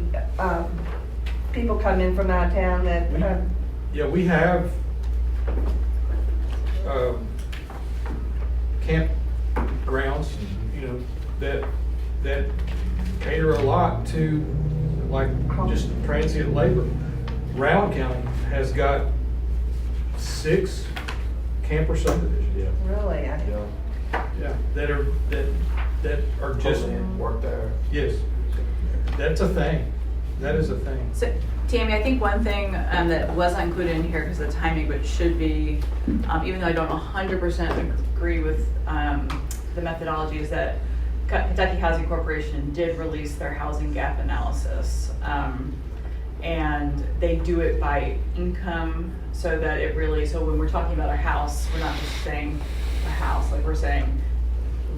people come in from out of town that, yeah, we have campgrounds, that cater a lot to like just transient labor. Round County has got 6 camper subdivisions. Yeah. really, Yeah, that are just, Work there. yes, that's a thing. That is a thing. So, Tammy, I think one thing that wasn't included in here because of the timing, but should be, even though I don't 100% agree with the methodology, is that Kentucky Housing Corporation did release their housing gap analysis. And they do it by income so that it really, so when we're talking about a house, we're not just saying a house, like we're saying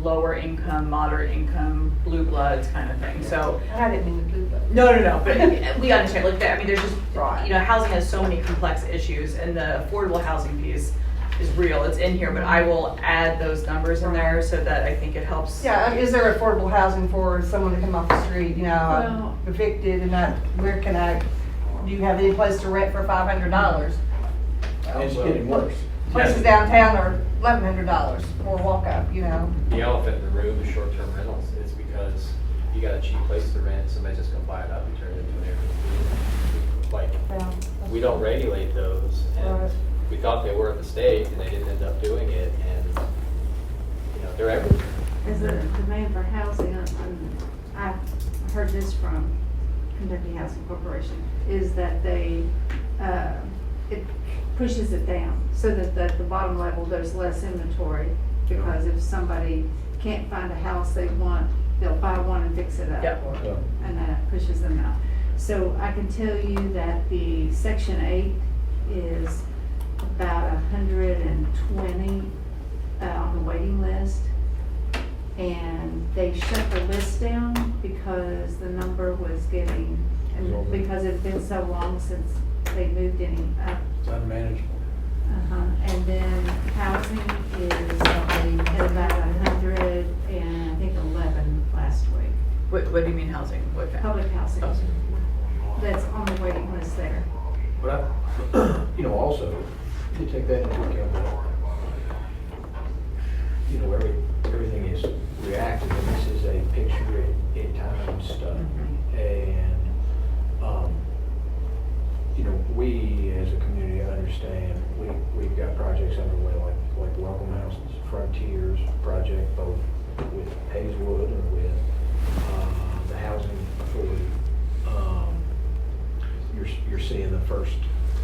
lower income, moderate income, blue bloods kind of thing. So I didn't mean to do that. no, but we understand, like, I mean, there's just, Right. housing has so many complex issues, and the affordable housing piece is real, it's in here, but I will add those numbers in there so that I think it helps. Yeah, is there affordable housing for someone to come off the street, Well- evicted and do you have any place to rent for $500? It's getting worse. Places downtown are $1,100 for a walk-up, The elephant in the room is short-term rentals. It's because you got a cheap place to rent, somebody's just gonna buy it up and turn it into an Airbnb. Like, Yeah. we don't regulate those, and Right. we thought they were at the state, and they didn't end up doing it, and, they're everywhere. As a demand for housing, I've heard this from Kentucky Housing Corporation, is that it pushes it down, so that at the bottom level, there's less inventory, because if somebody can't find a house they want, they'll buy one and fix it up. Yep. And that pushes them out. So I can tell you that the Section 8 is about 120 on the waiting list. And they shut the list down because the number was getting, and because it's been so long since they moved any up. It's unmanageable. And then housing is at about 100 and I think 11 last week. What do you mean housing? What kind? Public housing, Housing. that's on the waiting list there. But also, you take that into account, every everything is reactive, and this is a picture in time stuff. And, you know, we as a community understand, we've got projects underway like Welcome Houses, Frontiers project, both with Hayeswood and with the Housing Authority. You're seeing the first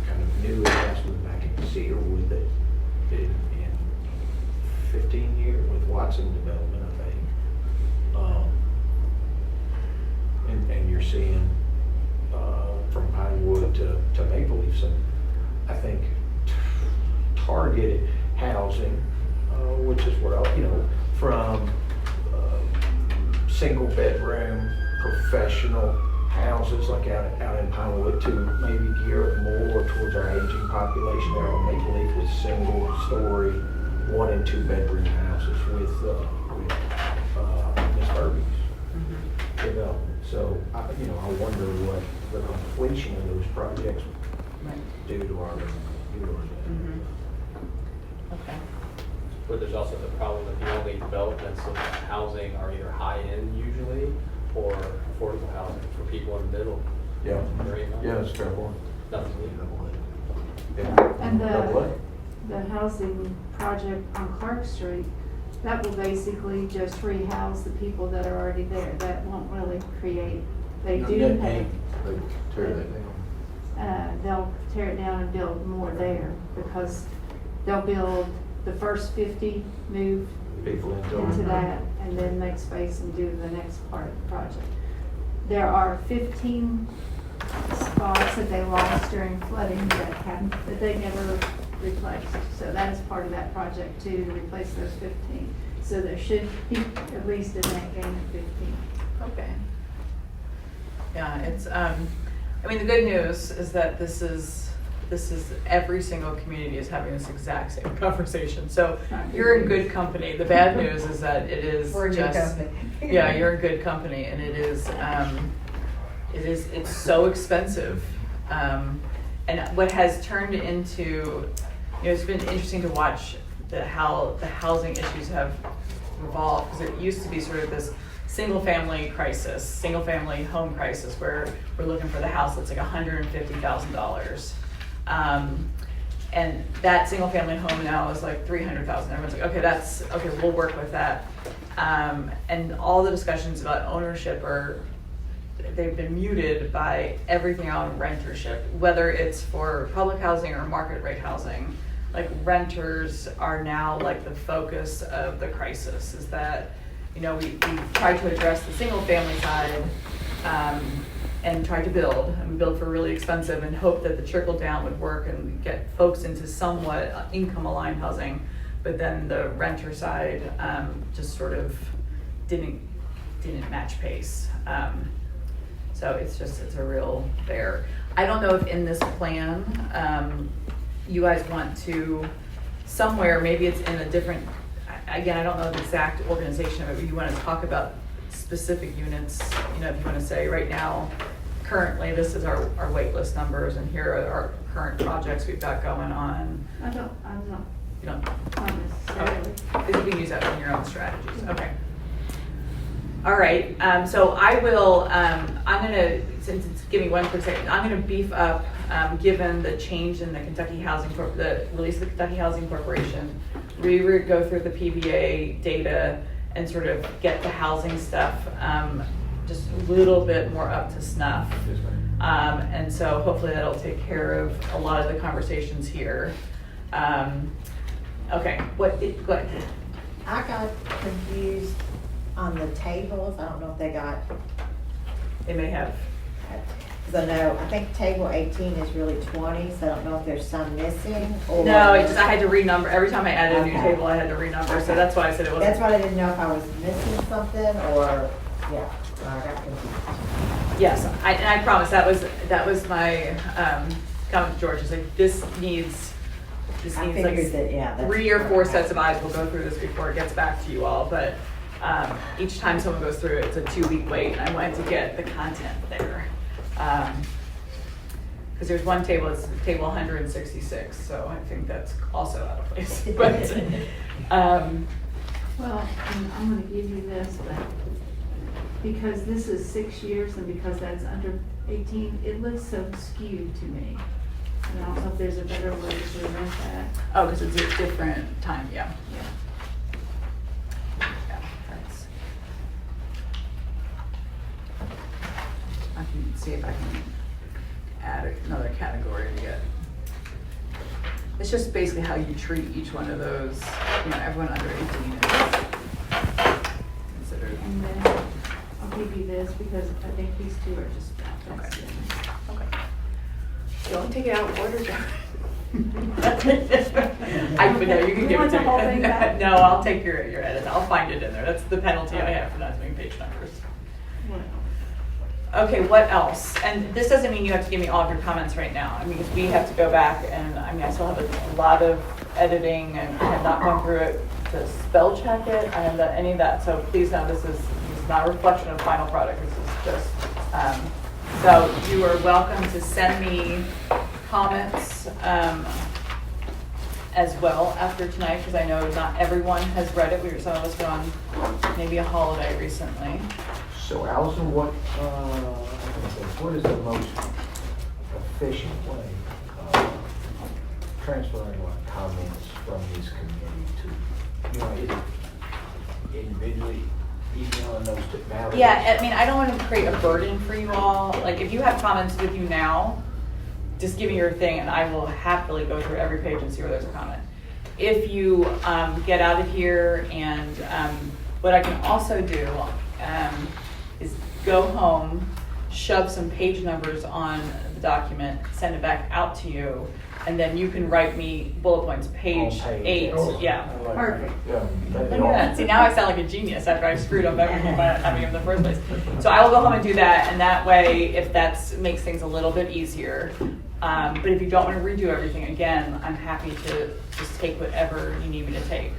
kind of new investment back in Cedarwood that in 15 years with Watson development, I think. And you're seeing from Pinewood to Maple Leaf some, I think, targeted housing, which is where, you know, from single bedroom professional houses like out in Pinewood to maybe gear it more towards our aging population there on Maple Leaf with single story 1 and 2 bedroom houses with Miss Herbie's development. So you know, I wonder what the completion of those projects do to our Okay. But there's also the problem that the only developments of housing are either high-end usually or affordable housing for people in the middle. Yeah, There ain't none. yeah, that's a fair point. Nothing legal. And Double the housing project on Clark Street, that will basically just rehouse the people that are already there. That won't really create, they do have, They tear that down. they'll tear it down and build more there because they'll build the first 50, move People into that, and then make space and do the next part of the project. There are 15 spots that they lost during flooding that they never replaced. So that is part of that project too, to replace those 15. So there should be at least a net gain of 15. Okay. Yeah, it's, I mean, the good news is that this is every single community is having this exact same conversation. So you're in good company. The bad news is that it is We're in good just, company. yeah, you're in good company, and it's so expensive. And what has turned into, you know, it's been interesting to watch how the housing issues have evolved, because it used to be sort of this single-family home crisis, where we're looking for the house that's like $150,000. And that single-family home now is like $300,000. Everyone's like, okay, we'll work with that. And all the discussions about ownership they've been muted by everything on rentership, whether it's for public housing or market rate housing. Like, renters are now like the focus of the crisis. Is that, you know, we tried to address the single family side and tried to build for really expensive and hope that the trickle down would work and get folks into somewhat income aligned housing. But then the renter side just sort of didn't match pace. So it's a real bear. I don't know if in this plan, you guys want to somewhere, maybe it's in a different, again, I don't know the exact organization of it, but you want to talk about specific units, you know, if you want to say right now, currently this is our wait list numbers and here are our current projects we've got going on. I'm not You don't, necessarily. you can use that in your own strategies, okay. All right, so I will, I'm gonna, since it's, give me one quick second, I'm gonna beef up, given the change in the the release of the Kentucky Housing Corporation, we would go through the PBA data and sort of get the housing stuff just a little bit more up to snuff. And so hopefully that'll take care of a lot of the conversations here. Okay, go ahead. I got confused on the tables. I don't know if they got, They may have, because I think table 18 is really 20, so I don't know if there's some missing or. no, I had to renumber, every time I added a new Okay. table, I had to renumber, so that's why I said it wasn't. That's why I didn't know if I was missing something or, yeah, I got confused. Yes, and I promise, that was my comment to George, is like, this needs I figured like that, yeah. that's 3 or what 4 I- sets of eyes. We'll go through this before it gets back to you all, but each time someone goes through it, it's a 2-week wait, and I wanted to get the content there. Because there's one table, it's table 166, so I think that's also out of place. But, Well, and I'm gonna give you this, but because this is 6 years and because that's under 18, it looks so skewed to me. And I don't know if there's a better way to present that. Oh, because it's a different time, yeah. Yeah. Yeah, that's. I can see if I can add another category to get. It's just basically how you treat each one of those, you know, everyone under 18 is considered. And then I'll give you this because I think these two are just about that Okay. same. Okay. Don't take it out of order, John. But no, you can You give it want to the whole me. thing back? No, I'll take your edits. I'll find it in there. That's the penalty I have for not doing page numbers. Well, Okay, what else? And this doesn't mean you have to give me all of your comments right now. I mean, because we have to go back and, I mean, I still have a lot of editing and I have not gone through it to spell check it. I haven't done any of that. So please know this is not a reflection of final product. This is just, so you are welcome to send me comments as well after tonight, because I know not everyone has read it. Some of us were on maybe a holiday recently. So Allison, what is the most efficient way of transferring like comments from this committee to, you know, is it individually emailing those to Mallory? Yeah, I mean, I don't want to create a burden for you all. Like, if you have comments with you now, just give me your thing and I will happily go through every page and see where there's a comment. If you get out of here and what I can also do is go home, shove some page numbers on the document, send it back out to you, and then you can write me bullet points, page On page. 8, Oh, yeah. Perfect. Yeah. Look at that. See, now I sound like a genius after I screwed up everything by not having him in the first place. So I will go home and do that, and that way, if that makes things a little bit easier. But if you don't want to redo everything again, I'm happy to just take whatever you need me to take.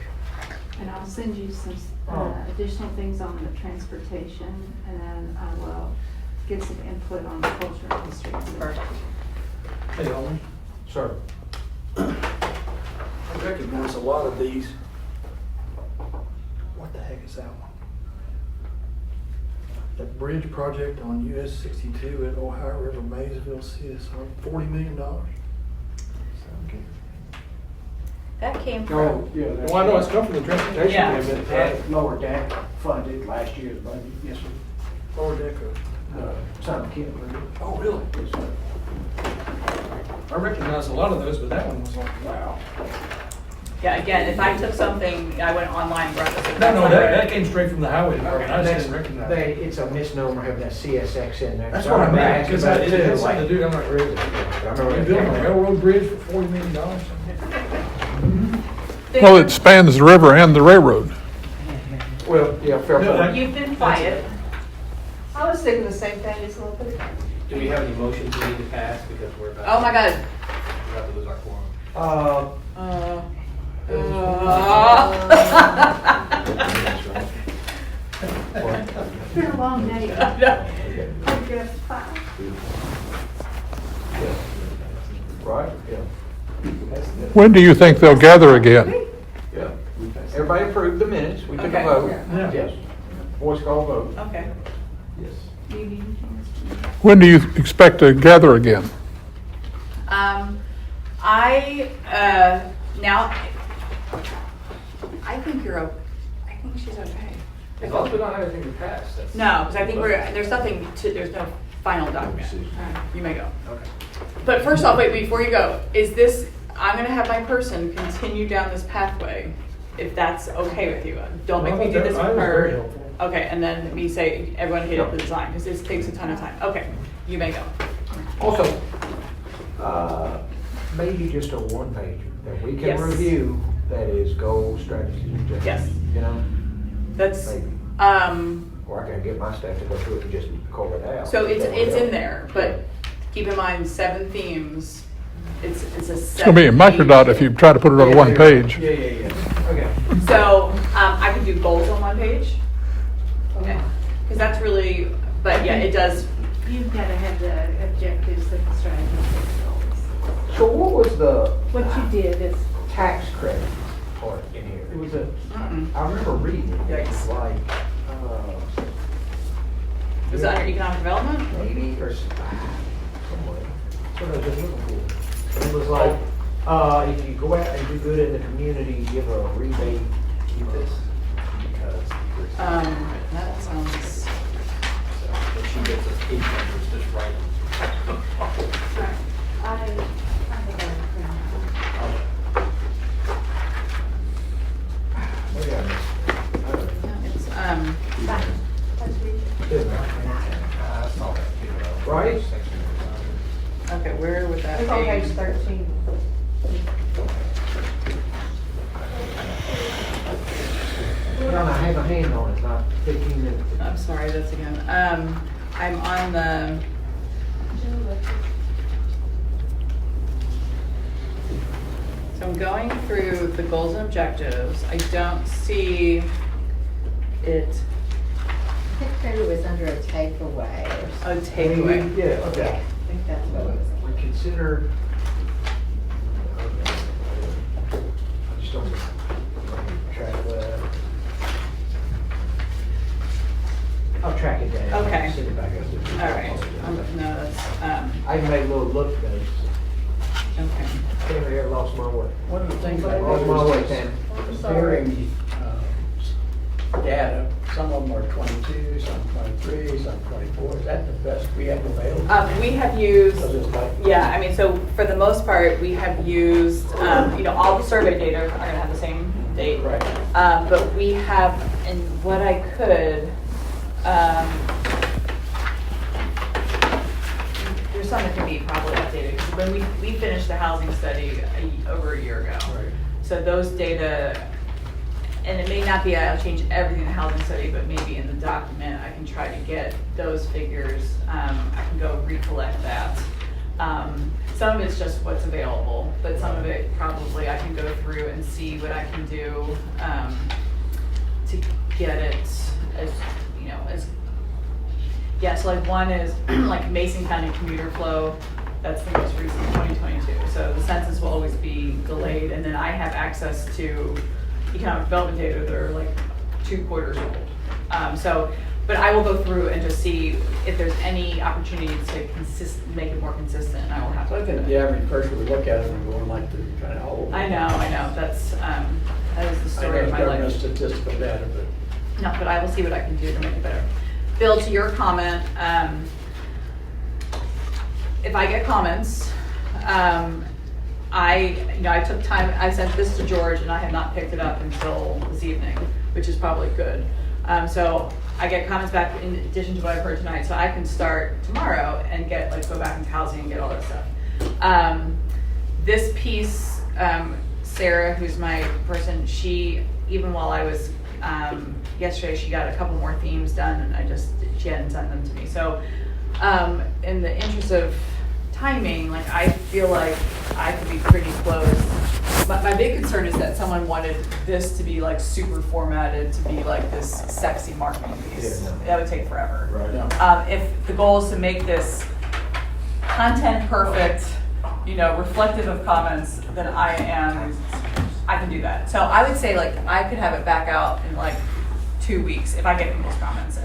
And I'll send you some additional things on the transportation, and then I will get some input on the culture and history. Perfect. Hey, Owen, Sir, I recognize a lot of these. What the heck is that one? That bridge project on US 62 at Ohio River, Maysville, CSR, $40 million. That came from, Oh, yeah. that's- Well, I know it's come from the transportation. Yeah. But That lower deck funded last year's budget, yes, sir. Lower decker. Some kid, Oh, really? yes, sir. I recognize a lot of those, but that one was like, wow. yeah, again, if I took something, I went online and brought this. No, that came straight from the highway department. I just That's- didn't recognize it. it's a misnomer having that CSX in there. That's So what I remember meant, asking because about it too, has something like, to do, I'm like, really? I remember you that building a came out. railroad bridge for $40 million? Well, it spans the river and the railroad. Well, yeah, fair No, point. You've been quiet. I was thinking the same thing, just a little bit. Do we have any motions we need to pass because we're about? Oh my God. We're about to lose our quorum. It's been a long day. I'll get up at 5. Right, yeah. When do you think they'll gather again? Yeah. Everybody approved the minutes, we took Okay. a vote. Yeah. Yes. Voice call vote. Okay. Yes. Do you need a chance? When do you expect to gather again? Now, I think you're, I think she's okay. As long as we don't have anything to pass, that's. No, because I think there's nothing there's no final document. You may go. Okay. But first off, wait, before you go, I'm gonna have my person continue down this pathway, if that's okay with you. Don't make me do this with I was very her. helpful. Okay, and then me say, everyone hated the design, because this takes a ton of time. Okay, you may go. Also, maybe just a one pager that we can Yes. review that is goal, strategy, objectives. Yes. You know, That's, maybe. Or I can get my staff to go through it and just call it out. so it's in there, but keep in mind, 7 themes. It's a It's going to be a 7 microdot if you try to put it on one page. Yeah. Okay. So, I could do goals on one page. Okay. Because that's really, but yeah, it does. You've got to have the objectives of the strategy and So what was the goals. What you did is, tax credit part in here? It was a I remember reading it. It was Yikes. like, Was it under economic development? maybe, or somewhere. That's what I was just looking for. And it was like, if you go out and do good in the community, give a rebate. Keep this, because. That sounds, If she gets us 8 numbers, just right. I think I Maybe I missed it's, it. Right? okay, where would that It's on page be? 13. No, I have a hand on it, it's not 15 minutes. I'm sorry, that's again, I'm on the, so I'm going through the goals and objectives. I don't see it, I think maybe it was under a takeaway or something. a takeaway. Yeah, okay. I think that's what it was. We consider. I just don't track that. I'll track it down. Okay. Send it back up. All right, no, that's, I can make a little look notes. okay. Came here, lost my way. One of the things I Lost my way, noticed Sam. is comparing data, some of them are 22, some 23, some 24. Is that the best we have available? We have used, Because it's like, yeah, I mean, so for the most part, we have used, all the survey data are gonna have the same date. right. But we have, and what I could, there's some that can be probably updated, because when we finished the housing study over a year ago. Right. So those data, and it may not be, I'll change everything in the housing study, but maybe in the document, I can try to get those figures. I can go recollect that. Some of it's just what's available, but some of it probably I can go through and see what I can do to get it as, yeah, so like one is like Mason County commuter flow. That's the most recent, 2022. So the census will always be delayed, and then I have access to economic development data that are like 2 quarters old. But I will go through and just see if there's any opportunity to make it more consistent, and I will have So I to. think the average person would look at it and going like, they're kind of old. I know, that's, that is the I story know of it's my government life. statistical data, but No, but I will see what I can do to make it better. Bill, to your comment, if I get comments, I took time, I sent this to George and I have not picked it up until this evening, which is probably good. So I get comments back in addition to what I've heard tonight, so I can start tomorrow and go back into housing and get all that stuff. This piece, Sarah, who's my person, she, even while I was, yesterday, she got a couple more themes done and she hadn't sent them to me. So in the interest of timing, I feel like I could be pretty close. But my big concern is that someone wanted this to be super formatted to be this sexy marketing piece. Yeah, no. That would take forever. Right. If the goal is to make this content perfect, reflective of comments, then I can do that. So I would say I could have it back out in 2 weeks if I get people's comments,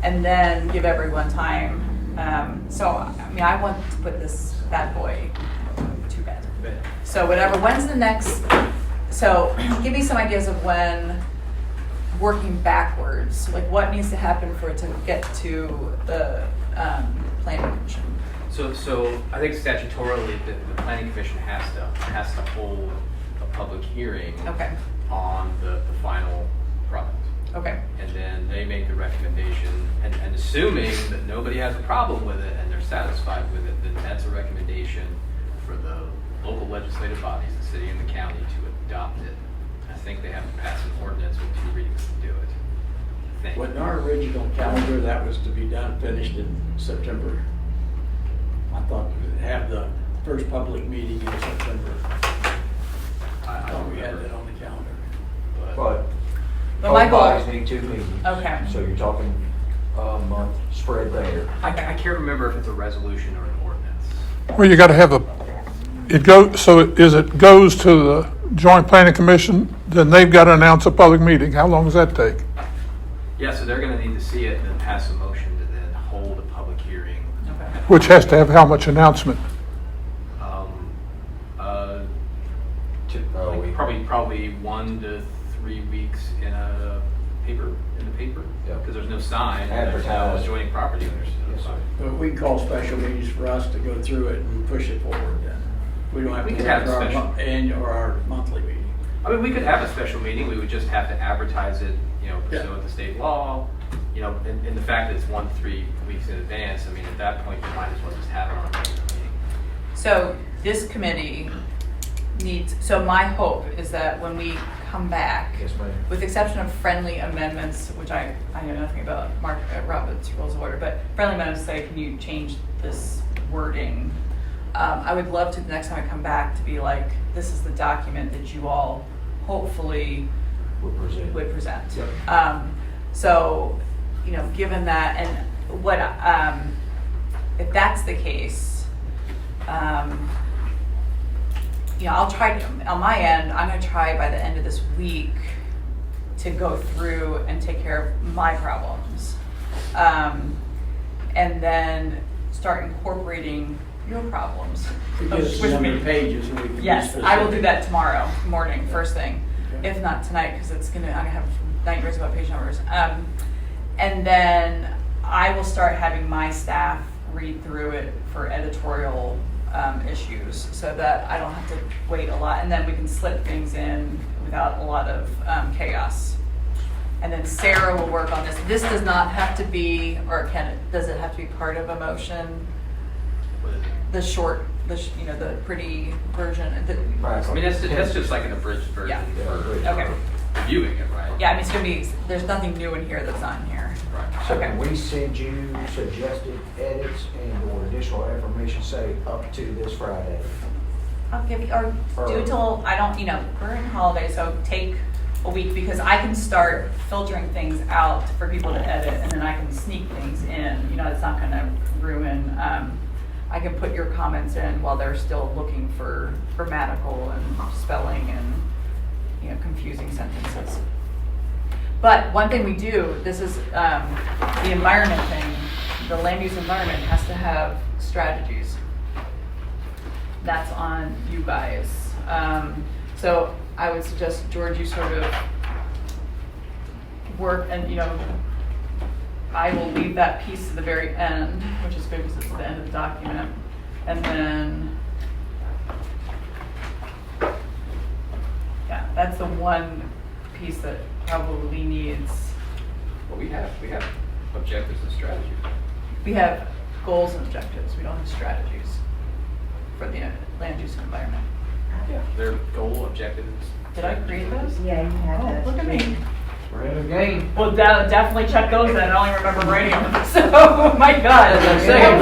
and then give everyone time. I want to put this bad boy to bed. So when's the next, so give me some ideas of when, working backwards, what needs to happen for it to get to the planning commission? So I think statutorily, the planning commission has to hold a public hearing Okay, on the final product. okay, And then they make the recommendation, and assuming that nobody has a problem with it and they're satisfied with it, then that's a recommendation for the local legislative bodies, the city and the county, to adopt it. I think they have to pass an ordinance with 2 readings to do it. I think. Well, in our original calendar, that was to be done, finished in September. I thought we would have the first public meeting in September. I thought we had that on the calendar. But But my both goal- bodies need 2 meetings. Okay. So you're talking a month spread there. I can't remember if it's a resolution or an ordinance. Well, you gotta have it goes to the joint planning commission, then they've got to announce a public meeting. How long does that take? Yeah, so they're gonna need to see it and then pass a motion to then hold a public hearing. Okay. Which has to have how much announcement? Um, uh, Oh, like we- probably 1 to 3 weeks in the paper, Yeah. because there's no sign, and there's no Advertise. adjoining property owners. Yes, sir. But we can call special meetings for us to go through it and push it forward then. We don't have We to could wait have for our special- annual or our monthly meeting. I mean, we could have a special meeting, we would just have to advertise it, pursuant to state law, and the fact that it's 1 to 3 weeks in advance, I mean, at that point, you might as well just have it on a regular meeting. So this committee needs, so my hope is that when we come back, Yes, ma'am. with the exception of friendly amendments, which I know nothing about Robert's Rules of Order, but friendly amendments say, can you change this wording? I would love to, the next time I come back, to be like, this is the document that you all hopefully would present. Yep. So, given that, and what, if that's the case, I'll try, on my end, I'm gonna try by the end of this week to go through and take care of my problems. And then start incorporating your problems. You give us with how me. many pages and we can be Yes, I will do specific. that tomorrow morning, first thing. Okay. If not tonight, because I'm gonna have nightmares about page numbers. And then I will start having my staff read through it for editorial issues, so that I don't have to wait a lot, and then we can slip things in without a lot of chaos. And then Sarah will work on this. This does not have to be, or does it have to be part of a motion? What is it? The short, the pretty version. I mean, that's just like an abridged version Yeah. for Okay. reviewing it, right? Yeah, I mean, it's gonna be, there's nothing new in here that's not in here. Right. So Okay. can we send you suggested edits and or additional information, say, up to this Friday? I'll give you, or do till, we're in holiday, so take a week, because I can start filtering things out for people to edit, and then I can sneak things in, it's not gonna ruin, I can put your comments in while they're still looking for grammatical and spelling and, confusing sentences. But one thing we do, this is the environment thing, the land use environment has to have strategies. That's on you guys. So I would suggest, George, you sort of work and, I will leave that piece to the very end, which is good because it's the end of the document. And then, yeah, that's the one piece that probably needs, Well, we have objectives and strategies. we have goals and objectives, we don't have strategies for the land use and environment. Their goal, objectives. Did I create those? Yeah, you have Oh, those. look at me. We're in a game. Well, definitely check those then, I don't even remember writing them, so, my God. Second.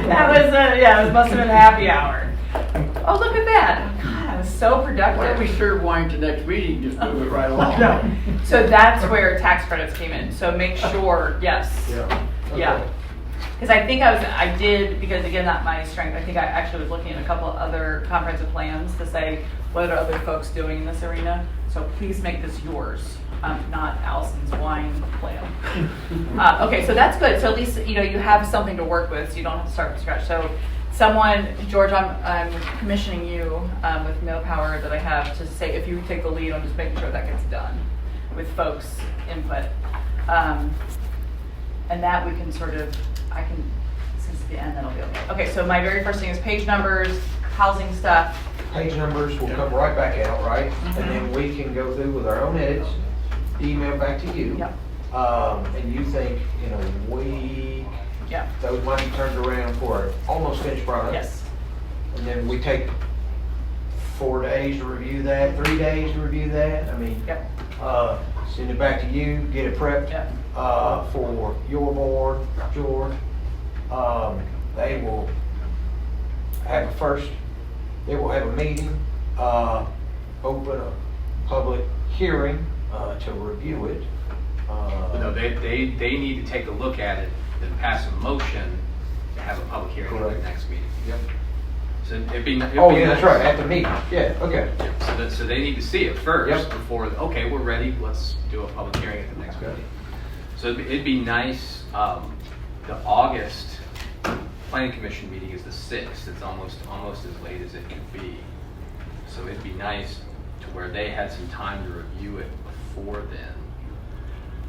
That was, it must have been happy hour. Oh, look at that, God, I was so Why don't we productive. serve wine to next meeting, just move it right along? No. So that's where tax credits came in, so make sure, yes. Yeah. Because I think I did, because again, not my strength, I think I actually was looking at a couple of other comprehensive plans to say, what are other folks doing in this arena? So please make this yours, not Allison's wine plan. Okay, so that's good. So at least, you have something to work with, so you don't have to start from scratch. So George, I'm commissioning you with no power that I have to say, if you take the lead on just making sure that gets done with folks' input. And that we can since it's the end, that'll be okay. Okay, so my very first thing is page numbers, housing stuff. Page numbers will come right back out, right? Mhm. And then we can go through with our own edits, email back to you. Yep. And you think in a week, Yep. those might be turned around for an almost finished product? Yes. And then we take 4 days to review that, 3 days to review that? I mean, Yep. send it back to you, get it prepped. Yep. For your board, George. They will have a meeting, open a public hearing, to review it. No, they need to take a look at it, then pass a motion to have a public hearing at their Correct. next meeting. Yep. So it'd be. Oh, yeah, that's right, at the meeting, yeah, okay. So they need to see it first Yep. before, okay, we're ready, let's do a public hearing at the next meeting. So it'd be nice, the August planning commission meeting is the 6th, it's almost as late as it could be. So it'd be nice to where they had some time to review it before then.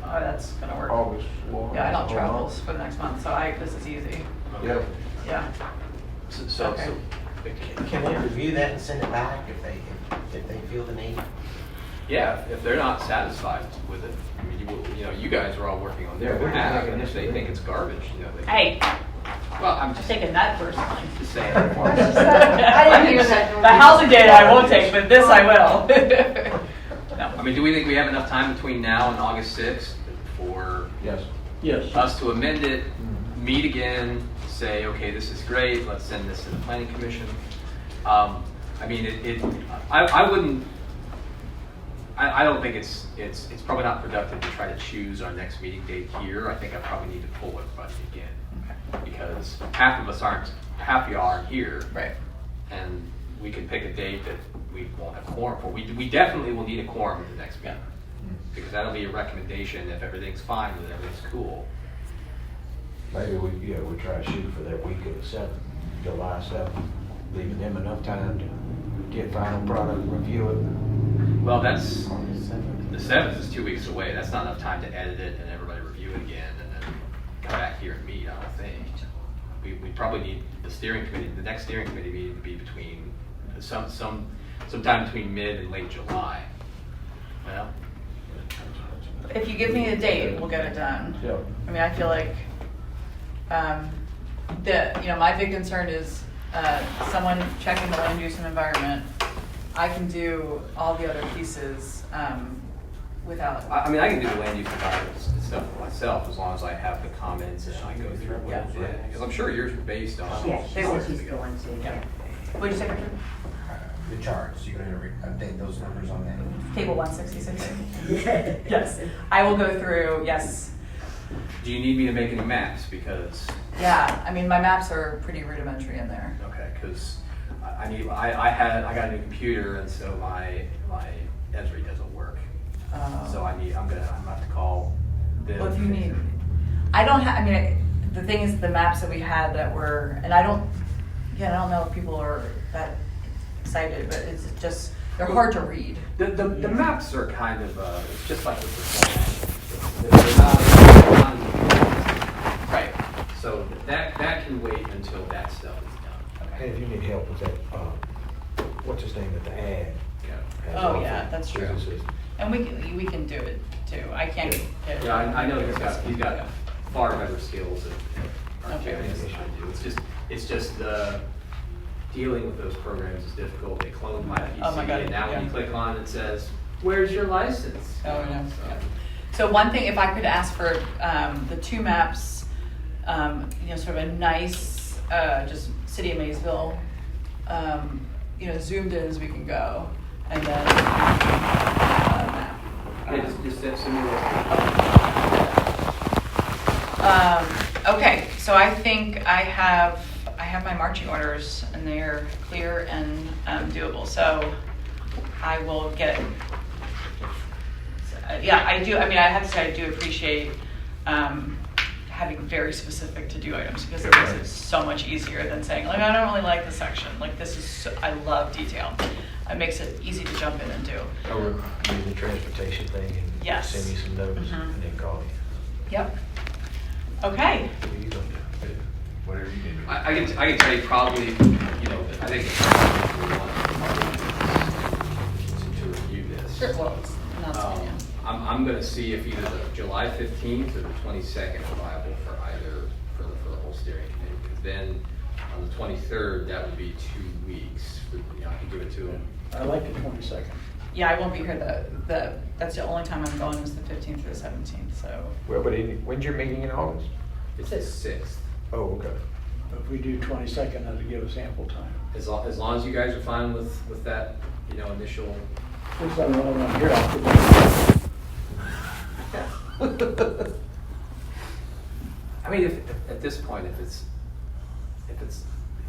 Oh, that's gonna work. August. well, Yeah, I don't hold travel on. for the next month, so this is easy. Yep. Yeah. So Okay. Can they review that and send it back if they feel the need? yeah, if they're not satisfied with it, I mean, you guys are all working on their Yeah, we're just behalf, making and if this they thing. think it's garbage, they Hey, well, I'm just taking that personally. just saying. I didn't hear that. The housing data I won't take, but this I will. I No. mean, do we think we have enough time between now and August 6th for Yes. Yes. us to amend it, meet again, say, okay, this is great, let's send this to the planning commission? I mean, I wouldn't, I don't think it's probably not productive to try to choose our next meeting date here. I think I probably need to pull everybody again. Because half you aren't here. Right. And we can pick a date that we won't have quorum for. We definitely will need a quorum at the next meeting. Because that'll be a recommendation if everything's fine with everything's cool. Maybe we try to shoot for that week of the 7th, July 7th, leaving them enough time to get final product, review it. Well, that's, the 7th is 2 weeks away. That's not enough time to edit it and everybody review it again and then come back here and meet, I don't think. We probably need the next steering committee meeting to be between, sometime between mid and late July. Well, If you give me a date, we'll get it done. Yeah. I mean, I feel like, my big concern is, someone checking the land use and environment. I can do all the other pieces, without. I mean, I can do the land use environment stuff myself as long as I have the comments and I go through what it did. Because I'm sure yours were based on. Yeah, she They said were. she's going to. Yeah. What'd you say, Richard? The charts, you're gonna update those numbers on that? Table 166. Yes, I will go through, yes. Do you need me to make any maps? Because, Yeah, I mean, my maps are pretty rudimentary in there. okay, because I got a new computer and so my Esri doesn't work. So I'm gonna have to call them. Well, if you need, I don't have, I mean, the thing is the maps that we had that were, and I don't know if people are that excited, but it's just, they're hard to read. The maps are kind of, it's just like with the they're not Right. so that can wait until that stuff is done. And if you need help with that, what's his name at the ad? Okay. Oh, yeah, that's true. Businesses. And we can do it too. I can't get it. Yeah, I know he's got far better skills at Okay. architecting than I do. It's just dealing with those programs is difficult. They clone my PC, Oh my God, and now when you yeah. click on it, it says, "Where's your license?" Oh, You know, yeah. so. So one thing, if I could ask for the two maps, sort of a nice, just city of Maysville, zoomed in as we can go, and then map. Yeah, just send me those. Okay, so I think I have my marching orders and they're clear and doable. So I will get. Yeah, I do. I mean, I have to say I do appreciate having very specific to-do items because it makes it so much easier than saying like I don't really like this section. Like this is I love detail. It makes it easy to jump in and do. Or do the transportation thing and Yes. send you some notes Mhm. and then call you. Yep. Okay. What are you gonna do? Whatever you need. I can tell you probably, I think to review this. Well, it's not so, yeah. I'm going to see if either the July 15th or the 22nd are viable for either for the whole steering committee. Because then on the 23rd, that would be 2 weeks. I can give it to them. I like the 22nd. Yeah, I won't be here. That's the only time I'm going is the 15th or the 17th. So Well, but when's your meeting in August? It's the 6th. Oh, okay. If we do 22nd, that'll give us ample time. As long as you guys are fine with that, initial. Since I'm the only one here, I'll put I mean, if at this point, if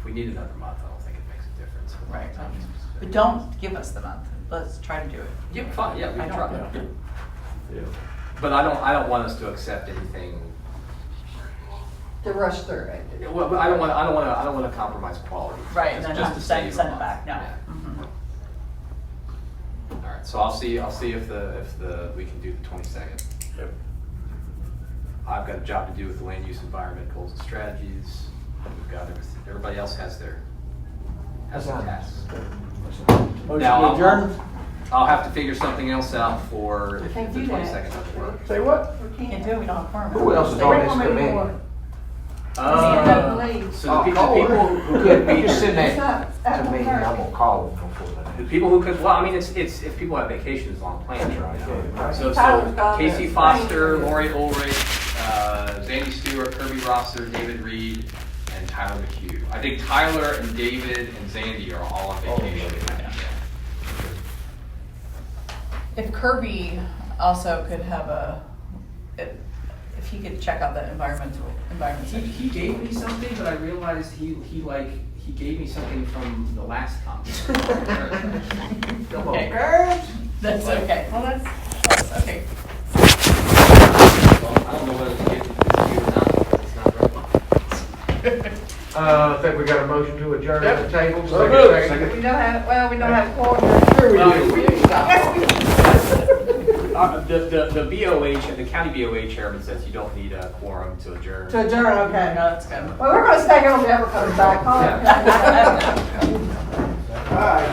we need another month, I don't think it makes a difference. Right. But don't give us the month. Let's try to do it. Yeah, fine, yeah, we I can don't- try. Yeah. But I don't want us to accept anything. To rush through it. Well, but I don't want to compromise quality. Right, and then Just have to to send save a it month. back, no. Yeah. Mhm. All right, so I'll see if we can do the 22nd. Yep. I've got a job to do with the land use environment goals and strategies. We've got everybody else has their tasks. Motion Now, to adjourn? I'll have to figure something else out for if Can't the do that. 22nd doesn't work. Say what? Can't do it, we don't have quorum. Who else is on this committee? So the people who could be Just send It's that not- to me, and I'm gonna call them before the the people who could, well, I mean, it's if people have vacations on plans right now. Right. So Tyler's got Casey it. Foster, Lori Ulrich, Zandy Stewart, Kirby Rosser, David Reed, and Tyler McHugh. I think Tyler and David and Zandy are all on vacation. If Kirby also could have if he could check out the environment section. He gave me something, but I realized he gave me something from the last time. Come on, Okay. girls. That's okay. Well, that's okay. Well, I don't know whether to give it to you or not, because it's not right. I think we got a motion to adjourn at the table. So moved. Second. We don't have, well, we don't have quorum. Sure we Well, do. The BOH, the county BOH chairman says you don't need a quorum to adjourn. To adjourn, okay. No, that's good. Well, we're gonna stay here until ever comes back, huh? Yeah. All right.